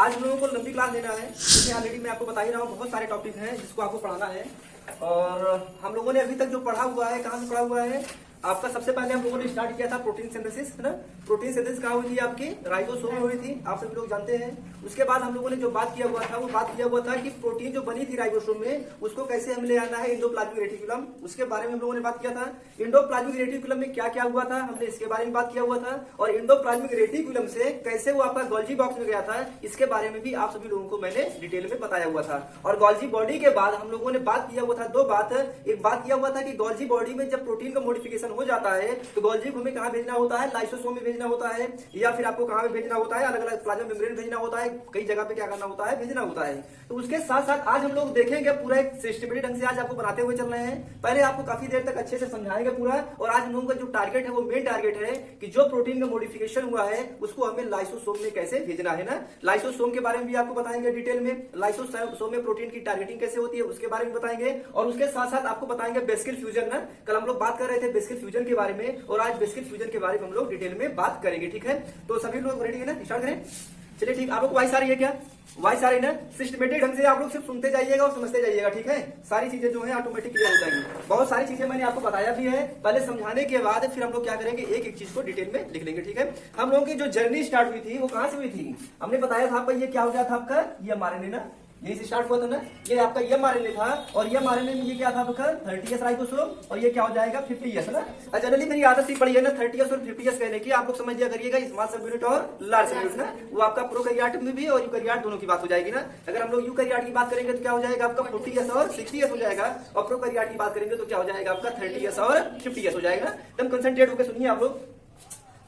आज हम लोगों को लंबी क्लास लेना है, क्योंकि ऑलरेडी मैं आपको बता ही रहा हूँ बहुत सारे टॉपिक हैं जिसको आपको पढ़ाना है। और हम लोगों ने अभी तक जो पढ़ा हुआ है, कहाँ से पढ़ा हुआ है, आपका सबसे पहले हम लोगों ने स्टार्ट किया था प्रोटीन सिंथेसिस, है ना। प्रोटीन सिंथेसिस कहाँ हुई थी आपकी, राइबोसोम में हुई थी, आप सभी लोग जानते हैं। उसके बाद हम लोगों ने जो बात किया हुआ था वो बात किया हुआ था कि प्रोटीन जो बनी थी राइबोसोम में उसको कैसे हमें ले आना है एंडोप्लाज्मिक रेटिकुलम, उसके बारे में हम लोगों ने बात किया था। एंडोप्लाज्मिक रेटिकुलम में क्या क्या हुआ था हमने इसके बारे में बात किया हुआ था, और एंडोप्लाज्मिक रेटिकुलम से कैसे वो आपका गोल्जी बॉक्स में गया था इसके बारे में भी आप सभी लोगों को मैंने डिटेल में बताया हुआ था। और गोल्जी बॉडी के बाद हम लोगों ने बात किया हुआ था दो बात। एक बात किया हुआ था कि गोल्जी बॉडी में जब प्रोटीन का मॉडिफिकेशन हो जाता है तो गोल्जी को हमें कहां भेजना होता है, लाइसोसोम में भेजना होता है, या फिर आपको कहां पे भेजना होता है, अलग अलग प्लाज्मा मेम्ब्रेन भेजना होता है, कई जगह पे क्या करना होता है, भेजना होता है। तो उसके साथ साथ आज हम लोग देखेंगे पूरा एक सिस्टमेटिक ढंग से आज आपको बनाते हुए चल रहे हैं। पहले आपको काफी देर तक अच्छे से समझाएंगे पूरा, और आज हम लोगों का जो टारगेट है वो मेन टारगेट है कि जो प्रोटीन का मॉडिफिकेशन हुआ है उसको हमें लाइसोसोम में कैसे भेजना है ना। लाइसोसोम के बारे में भी आपको बताएंगे डिटेल में, लाइसोसोम में प्रोटीन की टारगेटिंग कैसे होती है उसके बारे में बताएंगे, और उसके साथ साथ आपको बताएंगे बेसिकल फ्यूजन ना। कल हम लोग बात कर रहे थे बेसिकल फ्यूजन के बारे में, और आज बेसिकल फ्यूजन के बारे में हम लोग डिटेल में बात करेंगे, ठीक है। तो सभी लोग रेडी है ना, स्टार्ट करें। चलिए ठीक, आप लोग वॉइस आ रही है क्या, वॉइस आ रही है ना। सिस्टमेटिक ढंग से आप लोग सिर्फ सुनते जाइएगा और समझते जाइएगा, ठीक है। सारी चीजें जो है ऑटोमेटिक क्लियर हो जाएंगी। बहुत सारी चीजें मैंने आपको बताया भी है, पहले समझाने के बाद फिर हम लोग क्या करेंगे एक एक चीज को डिटेल में लिख लेंगे, ठीक है। हम लोगों की जो जर्नी स्टार्ट हुई थी वो कहां से हुई थी, हमने बताया था आपका ये क्या हो गया था, आपका ये एमआरएनए ना, यही से स्टार्ट हुआ था ना। ये आपका एमआरएनए था, और एमआरएनए में ये क्या था आपका 30S राइबोसोम, और ये क्या हो जाएगा 50S ना। जनरली मेरी आदत सी पड़ी है ना 30S और 50S कहने की, आप लोग समझ लिया करिएगा स्मॉल सब यूनिट और लार्ज सब यूनिट ना। वो आपका प्रोकैरियोट में भी और यूकैरियोट दोनों की बात हो जाएगी ना। अगर हम लोग यूकैरियोट की बात करेंगे तो क्या हो जाएगा आपका 40S और 60S हो जाएगा, और प्रोकैरियोट की बात करेंगे तो क्या हो जाएगा आपका 30S और 50S हो जाएगा ना। एकदम कंसंट्रेट होकर सुनिए आप लोग।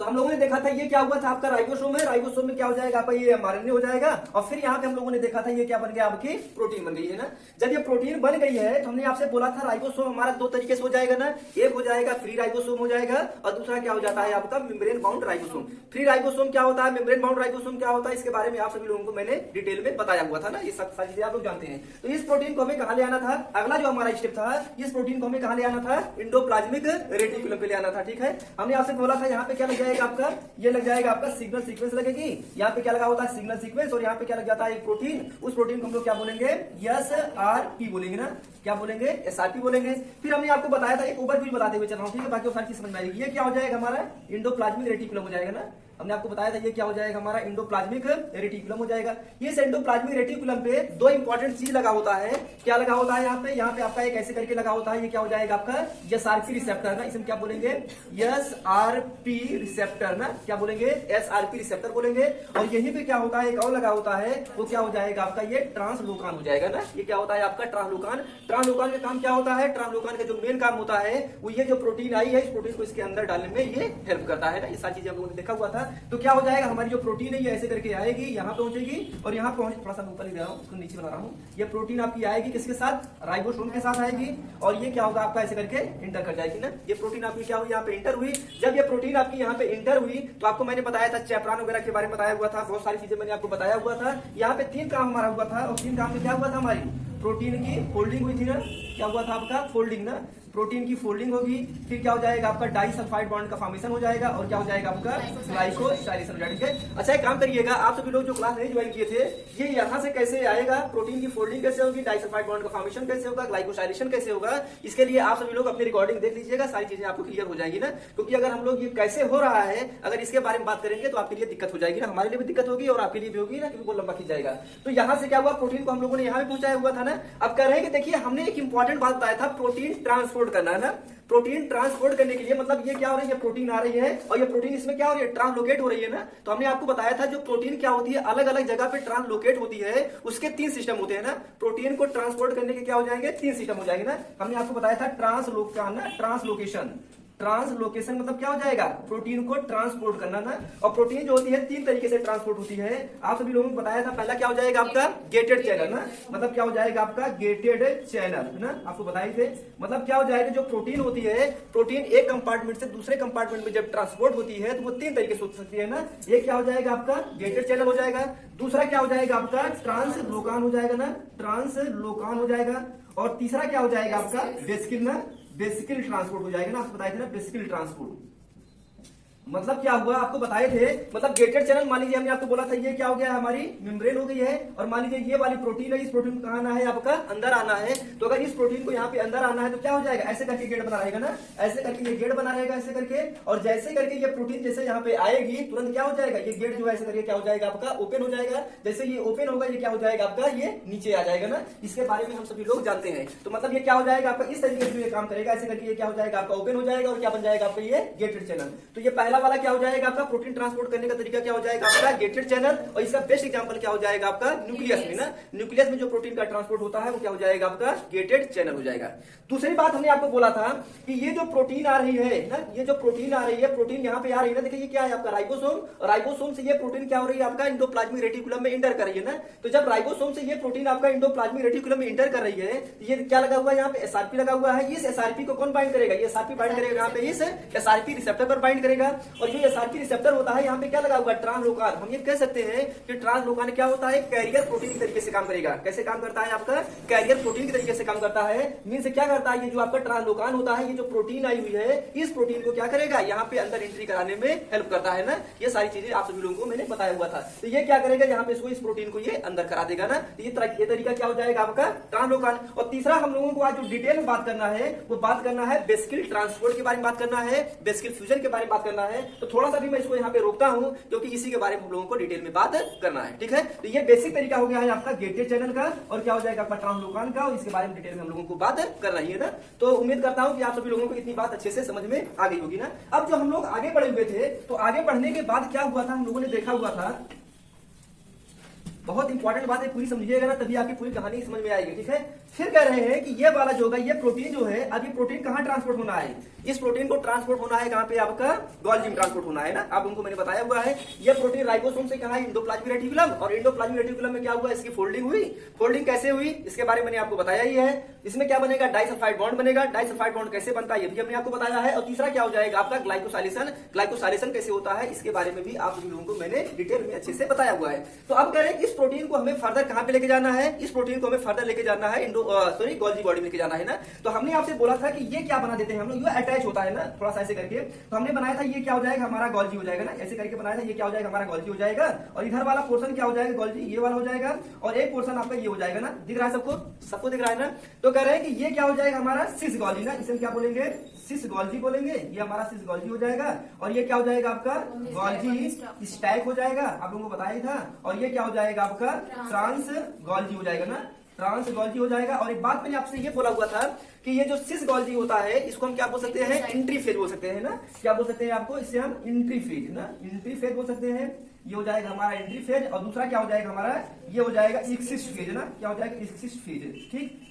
तो हम लोगों ने देखा था ये क्या हुआ था आपका राइबोसोम है, राइबोसोम में क्या हो जाएगा आपका ये एमआरएनए हो जाएगा, और फिर यहाँ पे हम लोगों ने देखा था ये क्या बन गया आपकी प्रोटीन बन गई है ना। जब ये प्रोटीन बन गई है तो हमने आपसे बोला था राइबोसोम हमारा दो तरीके से हो जाएगा ना, एक हो जाएगा फ्री राइबोसोम हो जाएगा, और दूसरा क्या हो जाता है आपका membrane bound ribosome. Free ribosome क्या होता है, मेम्ब्रेन बाउंड राइबोसोम क्या होता है, इसके बारे में आप सभी लोगों को मैंने डिटेल में बताया हुआ था ना। ये सब सारी चीजें आप लोग जानते हैं। तो इस प्रोटीन को हमें कहां ले आना था, अगला जो हमारा स्टेप था, इस प्रोटीन को हमें कहां ले आना था, एंडोप्लाज्मिक रेटिकुलम पे ले आना था, ठीक है। हमने आपसे बोला था यहाँ पे क्या लग जाएगा आपका, ये लग जाएगा आपका सिग्नल सीक्वेंस लगेगी, यहाँ पे क्या लगा होता है सिग्नल सीक्वेंस, और यहाँ पे क्या लग जाता है एक प्रोटीन। उस प्रोटीन को हम लोग क्या बोलेंगे, SRP बोलेंगे ना, क्या बोलेंगे, SRP बोलेंगे। फिर हमने आपको बताया था एक ओवरव्यू बताते हुए चल रहा हूँ, ठीक है, बाकी सारी चीज समझ में आएगी। ये क्या हो जाएगा हमारा एंडोप्लाज्मिक रेटिकुलम हो जाएगा ना। हमने आपको बताया था ये क्या हो जाएगा हमारा एंडोप्लाज्मिक रेटिकुलम हो जाएगा। इस एंडोप्लाज्मिक रेटिकुलम पे दो इंपॉर्टेंट चीज लगा होता है, क्या लगा होता है यहाँ पे आपका एक ऐसे करके लगा होता है, ये क्या हो जाएगा आपका SRP रिसेप्टर ना, इसमें क्या बोलेंगे SRP रिसेप्टर ना, क्या बोलेंगे SRP रिसेप्टर बोलेंगे। और यहीं पे क्या होता है एक और लगा होता है, वो क्या हो जाएगा आपका ये ट्रांसलोकान हो जाएगा ना। ये क्या होता है आपका ट्रांसलोकान। ट्रांसलोकान का काम क्या होता है, ट्रांसलोकान का जो मेन काम होता है वो ये जो प्रोटीन आई है इस प्रोटीन को इसके अंदर डालने में ये हेल्प करता है ना। ये सारी चीजें हम लोगों ने देखा हुआ था। तो क्या हो जाएगा हमारी जो प्रोटीन है ये ऐसे करके आएगी, यहाँ पहुंचेगी, और यहाँ पहुंच थोड़ा सा ऊपर ही दे रहा हूँ, उसको नीचे बना रहा हूँ। ये प्रोटीन आपकी आएगी किसके साथ, राइबोसोम के साथ आएगी, और ये क्या होगा आपका ऐसे करके इंटर कर जाएगी ना। ये प्रोटीन आपकी क्या हुई, यहाँ पे इंटर हुई। जब ये प्रोटीन आपकी यहाँ पे इंटर हुई तो आपको मैंने बताया था चैपरान वगैरह के बारे में बताया हुआ था, बहुत सारी चीजें मैंने आपको बताया हुआ था। यहाँ पे 3 काम हमारा हुआ था, और 3 काम में क्या हुआ था, हमारी प्रोटीन की फोल्डिंग हुई थी ना। क्या हुआ था आपका फोल्डिंग ना, प्रोटीन की फोल्डिंग होगी, फिर क्या हो जाएगा आपका डाइसल्फाइड बॉन्ड का फॉर्मेशन हो जाएगा, और क्या हो जाएगा आपका ग्लाइकोसाइलेशन हो जाएगा, ठीक है। अच्छा एक काम करिएगा, आप सभी लोग जो क्लास नहीं ज्वाइन किए थे, ये यहाँ से कैसे आएगा, प्रोटीन की फोल्डिंग कैसे होगी, डाइसल्फाइड बॉन्ड का फॉर्मेशन कैसे होगा, ग्लाइकोसाइलेशन कैसे होगा, इसके लिए आप सभी लोग अपनी रिकॉर्डिंग देख लीजिएगा, सारी चीजें आपको क्लियर हो जाएगी ना। क्योंकि अगर हम लोग ये कैसे हो रहा है अगर इसके बारे में बात करेंगे तो आपके लिए दिक्कत हो जाएगी ना, हमारे लिए भी दिक्कत होगी और आपके लिए भी होगी ना, क्योंकि वो लंबा खींच जाएगा। तो यहाँ से क्या हुआ, प्रोटीन को हम लोगों ने यहाँ पे पहुंचाया हुआ था ना। अब कह रहे हैं कि देखिए हमने एक इंपॉर्टेंट बात बताया था, प्रोटीन ट्रांसपोर्ट करना है ना। प्रोटीन ट्रांसपोर्ट करने के लिए मतलब ये क्या हो रही है, प्रोटीन आ रही है, और ये प्रोटीन इसमें क्या हो रही है, ट्रांसलोकेट हो रही है ना। तो हमने आपको बताया था जो प्रोटीन क्या होती है अलग अलग जगह पे ट्रांसलोकेट होती है, उसके 3 सिस्टम होते हैं ना। प्रोटीन को ट्रांसपोर्ट करने के क्या हो जाएंगे, 3 सिस्टम हो जाएंगे ना। हमने आपको बताया था ट्रांसलोकान, ट्रांसलोकेशन। ट्रांसलोकेशन मतलब क्या हो जाएगा, प्रोटीन को ट्रांसपोर्ट करना ना। और प्रोटीन जो होती है 3 तरीके से ट्रांसपोर्ट होती है, आप सभी लोगों को बताया था। पहला क्या हो जाएगा आपका गेटेड चैनल ना, मतलब क्या हो जाएगा आपका गेटेड चैनल ना, आपको बताए थे। मतलब क्या हो जाएगा, जो प्रोटीन होती है, प्रोटीन एक कंपार्टमेंट से दूसरे कंपार्टमेंट में जब ट्रांसपोर्ट होती है तो वो 3 तरीके से हो सकती है ना। एक क्या हो जाएगा आपका गेटेड चैनल हो जाएगा, दूसरा क्या हो जाएगा आपका ट्रांसलोकान हो जाएगा ना, ट्रांसलोकान हो जाएगा, और तीसरा क्या हो जाएगा आपका बेसिकल ना, बेसिकल ट्रांसपोर्ट हो जाएगा ना। आपको बताया था ना बेसिकल ट्रांसपोर्ट। मतलब क्या हुआ आपको बताए थे, मतलब गेटेड चैनल मान लीजिए हमने आपको बोला था ये क्या हो गया हमारी मेम्ब्रेन हो गई है, और मान लीजिए ये वाली प्रोटीन है, इस प्रोटीन को कहाँ आना है आपका अंदर आना है। तो अगर इस प्रोटीन को यहाँ पे अंदर आना है तो क्या हो जाएगा, ऐसे करके गेट बना रहेगा ना, ऐसे करके ये गेट बना रहेगा ऐसे करके, और जैसे करके ये प्रोटीन जैसे यहाँ पे आएगी तुरंत क्या हो जाएगा, ये गेट जो है ऐसे करके क्या हो जाएगा आपका ओपन हो जाएगा। जैसे ये ओपन होगा ये क्या हो जाएगा आपका, ये नीचे आ जाएगा ना। इसके बारे में हम सभी लोग जानते हैं। तो मतलब ये क्या हो जाएगा आपका, इस तरीके से ये काम करेगा, ऐसे करके ये क्या हो जाएगा आपका ओपन हो जाएगा, और क्या बन जाएगा आपका ये गेटेड चैनल। तो ये पहला वाला क्या हो जाएगा आपका, प्रोटीन ट्रांसपोर्ट करने का तरीका क्या हो जाएगा आपका गेटेड चैनल। और इसका बेस्ट एग्जांपल क्या हो जाएगा आपका न्यूक्लियस में ना, न्यूक्लियस में जो प्रोटीन का ट्रांसपोर्ट होता है वो क्या हो जाएगा आपका गेटेड चैनल हो जाएगा। दूसरी बात हमने आपको बोला था कि ये जो प्रोटीन आ रही है ना, ये जो प्रोटीन आ रही है, प्रोटीन यहाँ पे आ रही है ना, देखिए ये क्या है आपका राइबोसोम, और राइबोसोम से ये प्रोटीन क्या हो रही है आपका एंडोप्लाज्मिक रेटिकुलम में इंटर कर रही है ना। तो जब राइबोसोम से ये प्रोटीन आपका एंडोप्लाज्मिक रेटिकुलम में इंटर कर रही है, ये क्या लगा हुआ है यहाँ पे एसआरपी लगा हुआ है। इस एसआरपी को कौन बाइंड करेगा, ये एसआरपी बाइंड करेगा यहाँ पे इस एसआरपी रिसेप्टर पर बाइंड करेगा। और जो एसआरपी रिसेप्टर होता है यहाँ पे क्या लगा हुआ है ट्रांसलोकान। हम ये कह सकते हैं कि ट्रांसलोकान क्या होता है, कैरियर प्रोटीन के तरीके से काम करेगा। कैसे काम करता है आपका, कैरियर प्रोटीन के तरीके से काम करता है। मींस क्या करता है, ये जो आपका ट्रांसलोकान होता है, ये जो प्रोटीन आई हुई है इस प्रोटीन को क्या करेगा यहाँ पे अंदर एंट्री कराने में हेल्प करता है ना। ये सारी चीजें आप सभी लोगों को मैंने बताया हुआ था। तो ये क्या करेगा यहाँ पे इसको, इस प्रोटीन को ये अंदर करा देगा ना। ये तरीका क्या हो जाएगा आपका ट्रांसलोकान। और तीसरा हम लोगों को आज जो डिटेल में बात करना है वो बात करना है बेसिकल ट्रांसपोर्ट के बारे में बात करना है, बेसिकल फ्यूजन के बारे में बात करना है। तो थोड़ा सा भी मैं इसको यहाँ पे रोकता हूँ क्योंकि इसी के बारे में हम लोगों को डिटेल में बात करना है, ठीक है। तो ये बेसिक तरीका हो गया है आपका गेटेड चैनल का, और क्या हो जाएगा आपका ट्रांसलोकान का, और इसके बारे में डिटेल में हम लोगों को बात करना ही है ना। तो उम्मीद करता हूँ कि आप सभी लोगों को इतनी बात अच्छे से समझ में आ गई होगी ना। अब जो हम लोग आगे बढ़े हुए थे, तो आगे बढ़ने के बाद क्या हुआ था, हम लोगों ने देखा हुआ था, बहुत इंपॉर्टेंट बात है, पूरी समझिएगा ना तभी आपकी पूरी कहानी समझ में आएगी, ठीक है। फिर कह रहे हैं कि ये वाला जो होगा, ये प्रोटीन जो है, अब ये प्रोटीन कहाँ ट्रांसपोर्ट होना है, इस प्रोटीन को ट्रांसपोर्ट होना है कहाँ पे आपका गोल्गी में ट्रांसपोर्ट होना है ना। आप उनको मैंने बताया हुआ है, ये प्रोटीन राइबोसोम से कहा एंडोप्लाज्मिक रेटिकुलम, और एंडोप्लाज्मिक रेटिकुलम में क्या हुआ, इसकी फोल्डिंग हुई। फोल्डिंग कैसे हुई इसके बारे में मैंने आपको बताया ही है। इसमें क्या बनेगा, डाइसल्फाइड बॉन्ड बनेगा। डाइसल्फाइड बॉन्ड कैसे बनता है ये भी हमने आपको बताया है। और तीसरा क्या हो जाएगा आपका ग्लाइकोसाइलेशन। ग्लाइकोसाइलेशन कैसे होता है इसके बारे में भी आप सभी लोगों को मैंने डिटेल में अच्छे से बताया हुआ है। तो अब कह रहे हैं इस प्रोटीन को हमें फर्दर कहां पे लेके जाना है, इस प्रोटीन को हमें फर्दर लेके जाना है गोल्गी बॉडी में लेके जाना है ना। तो हमने आपसे बोला था कि ये क्या बना देते हैं हम लोग, ये अटैच होता है ना थोड़ा सा ऐसे करके। तो हमने बनाया था ये क्या हो जाएगा हमारा गोल्गी हो जाएगा ना, ऐसे करके बनाया था, ये क्या हो जाएगा हमारा गोल्गी हो जाएगा। और इधर वाला पोर्शन क्या हो जाएगा गोल्गी, ये वाला हो जाएगा, और एक पोर्शन आपका ये हो जाएगा ना। दिख रहा है सबको, सबको दिख रहा है ना। तो कह रहे हैं कि ये क्या हो जाएगा हमारा सिस गोल्गी ना, इसे क्या बोलेंगे, सिस गोल्गी बोलेंगे। ये हमारा सिस गोल्गी हो जाएगा, और ये क्या हो जाएगा आपका गोल्गी स्टैक हो जाएगा, आप लोगों को बताया था। और ये क्या हो जाएगा आपका ट्रांस गोल्गी हो जाएगा ना, ट्रांस गोल्गी हो जाएगा। और एक बात मैंने आपसे ये बोला हुआ था कि ये जो सिस गोल्गी होता है इसको हम क्या बोल सकते हैं, इंट्रीफेज बोल सकते हैं ना। क्या बोल सकते हैं आपको, इससे हम इंट्रीफेज ना, इंट्रीफेज बोल सकते हैं। ये हो जाएगा हमारा इंट्रीफेज, और दूसरा क्या हो जाएगा हमारा, ये हो जाएगा एक्सिस्ट फेज ना। क्या हो जाएगा एक्सिस्ट फेज, ठीक।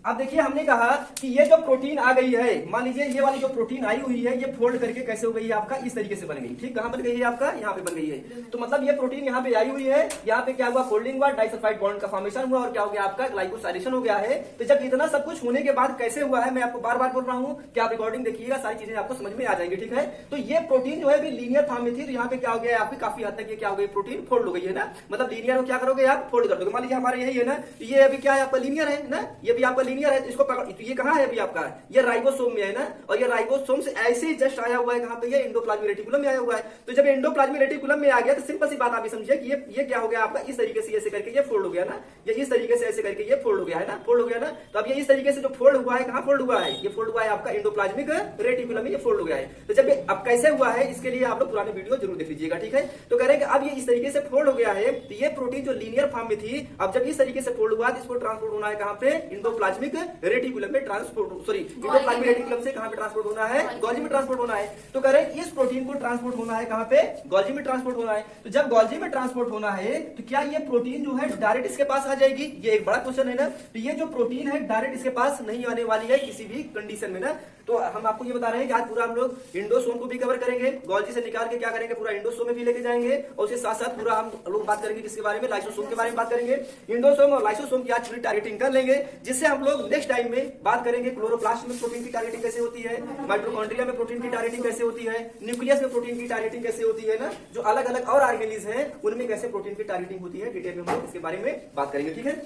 अब देखिए हमने कहा कि ये जो प्रोटीन आ गई है, मान लीजिए ये वाली जो प्रोटीन आई हुई है ये फोल्ड करके कैसे हो गई है आपका, इस तरीके से बन गई, ठीक। कहां बन गई है आपका, यहाँ पे बन गई है। तो मतलब ये प्रोटीन यहाँ पे आई हुई है, यहाँ पे क्या हुआ फोल्डिंग हुआ, डाइसल्फाइड बॉन्ड का फॉर्मेशन हुआ, और क्या हो गया आपका ग्लाइकोसाइलेशन हो गया है। तो जब इतना सब कुछ होने के बाद कैसे हुआ है, मैं आपको बार बार बोल रहा हूँ कि आप रिकॉर्डिंग देखिएगा, सारी चीजें आपको समझ में आ जाएंगी, ठीक है। तो ये प्रोटीन जो है लीनियर फॉर्म में थी, तो यहाँ पे क्या हो गया आपकी काफी हद तक ये क्या हो गई, प्रोटीन फोल्ड हो गई है ना। मतलब लीनियर को क्या करोगे आप, फोल्ड कर दोगे। मान लीजिए हमारे यही है ना, ये अभी क्या है आपका लीनियर है ना, ये भी आपका लीनियर है। इसको पकड़, तो ये कहाँ है अभी आपका, ये राइबोसोम में है ना, और ये राइबोसोम से ऐसे ही जस्ट आया हुआ है कहाँ पे, ये एंडोप्लाज्मिक रेटिकुलम में आया हुआ है। तो जब एंडोप्लाज्मिक रेटिकुलम में आ गया तो सिंपल सी बात आप समझिए कि ये क्या हो गया आपका, इस तरीके से ऐसे करके ये फोल्ड हो गया ना, ये इस तरीके से ऐसे करके ये फोल्ड हो गया है ना, फोल्ड हो गया ना। तो अब ये इस तरीके से जो फोल्ड हुआ है, कहाँ फोल्ड हुआ है, ये फोल्ड हुआ है आपका एंडोप्लाज्मिक रेटिकुलम में, ये फोल्ड हो गया है। तो जब अब कैसे हुआ है इसके लिए आप लोग पुराने वीडियो जरूर देख लीजिएगा, ठीक है। तो कह रहे हैं कि अब ये इस तरीके से फोल्ड हो गया है, तो ये प्रोटीन जो लीनियर फॉर्म में थी, अब जब इस तरीके से फोल्ड हुआ तो इसको ट्रांसपोर्ट होना है कहाँ पे, एंडोप्लाज्मिक रेटिकुलम में ट्रांसपोर्ट, सॉरी एंडोप्लाज्मिक रेटिकुलम से कहां पे ट्रांसपोर्ट होना है, गोल्गी में ट्रांसपोर्ट होना है। तो कह रहे हैं इस प्रोटीन को ट्रांसपोर्ट होना है कहां पे, गोल्गी में ट्रांसपोर्ट होना है। तो जब गोल्गी में ट्रांसपोर्ट होना है तो क्या ये प्रोटीन जो है डायरेक्ट इसके पास आ जाएगी, ये एक बड़ा क्वेश्चन है ना। तो ये जो प्रोटीन है डायरेक्ट इसके पास नहीं आने वाली है किसी भी कंडीशन में ना। तो हम आपको ये बता रहे हैं कि आज पूरा हम लोग इंडोसोम को भी कवर करेंगे, गोल्गी से निकाल के क्या करेंगे, पूरा इंडोसोम में भी लेके जाएंगे, और उसके साथ साथ पूरा हम लोग बात करेंगे किसके बारे में, लाइसोसोम के बारे में बात करेंगे। इंडोसोम और लाइसोसोम की आज पूरी टारगेटिंग कर लेंगे, जिससे हम लोग नेक्स्ट टाइम में बात करेंगे क्लोरोप्लास्ट में प्रोटीन की टारगेटिंग कैसे होती है, माइटोकॉन्ड्रिया में प्रोटीन की टारगेटिंग कैसे होती है, न्यूक्लियस में प्रोटीन की टारगेटिंग कैसे होती है ना, जो अलग अलग और ऑर्गेनीज हैं उनमें कैसे प्रोटीन की टारगेटिंग होती है, डिटेल में हम लोग इसके बारे में बात करेंगे, ठीक है।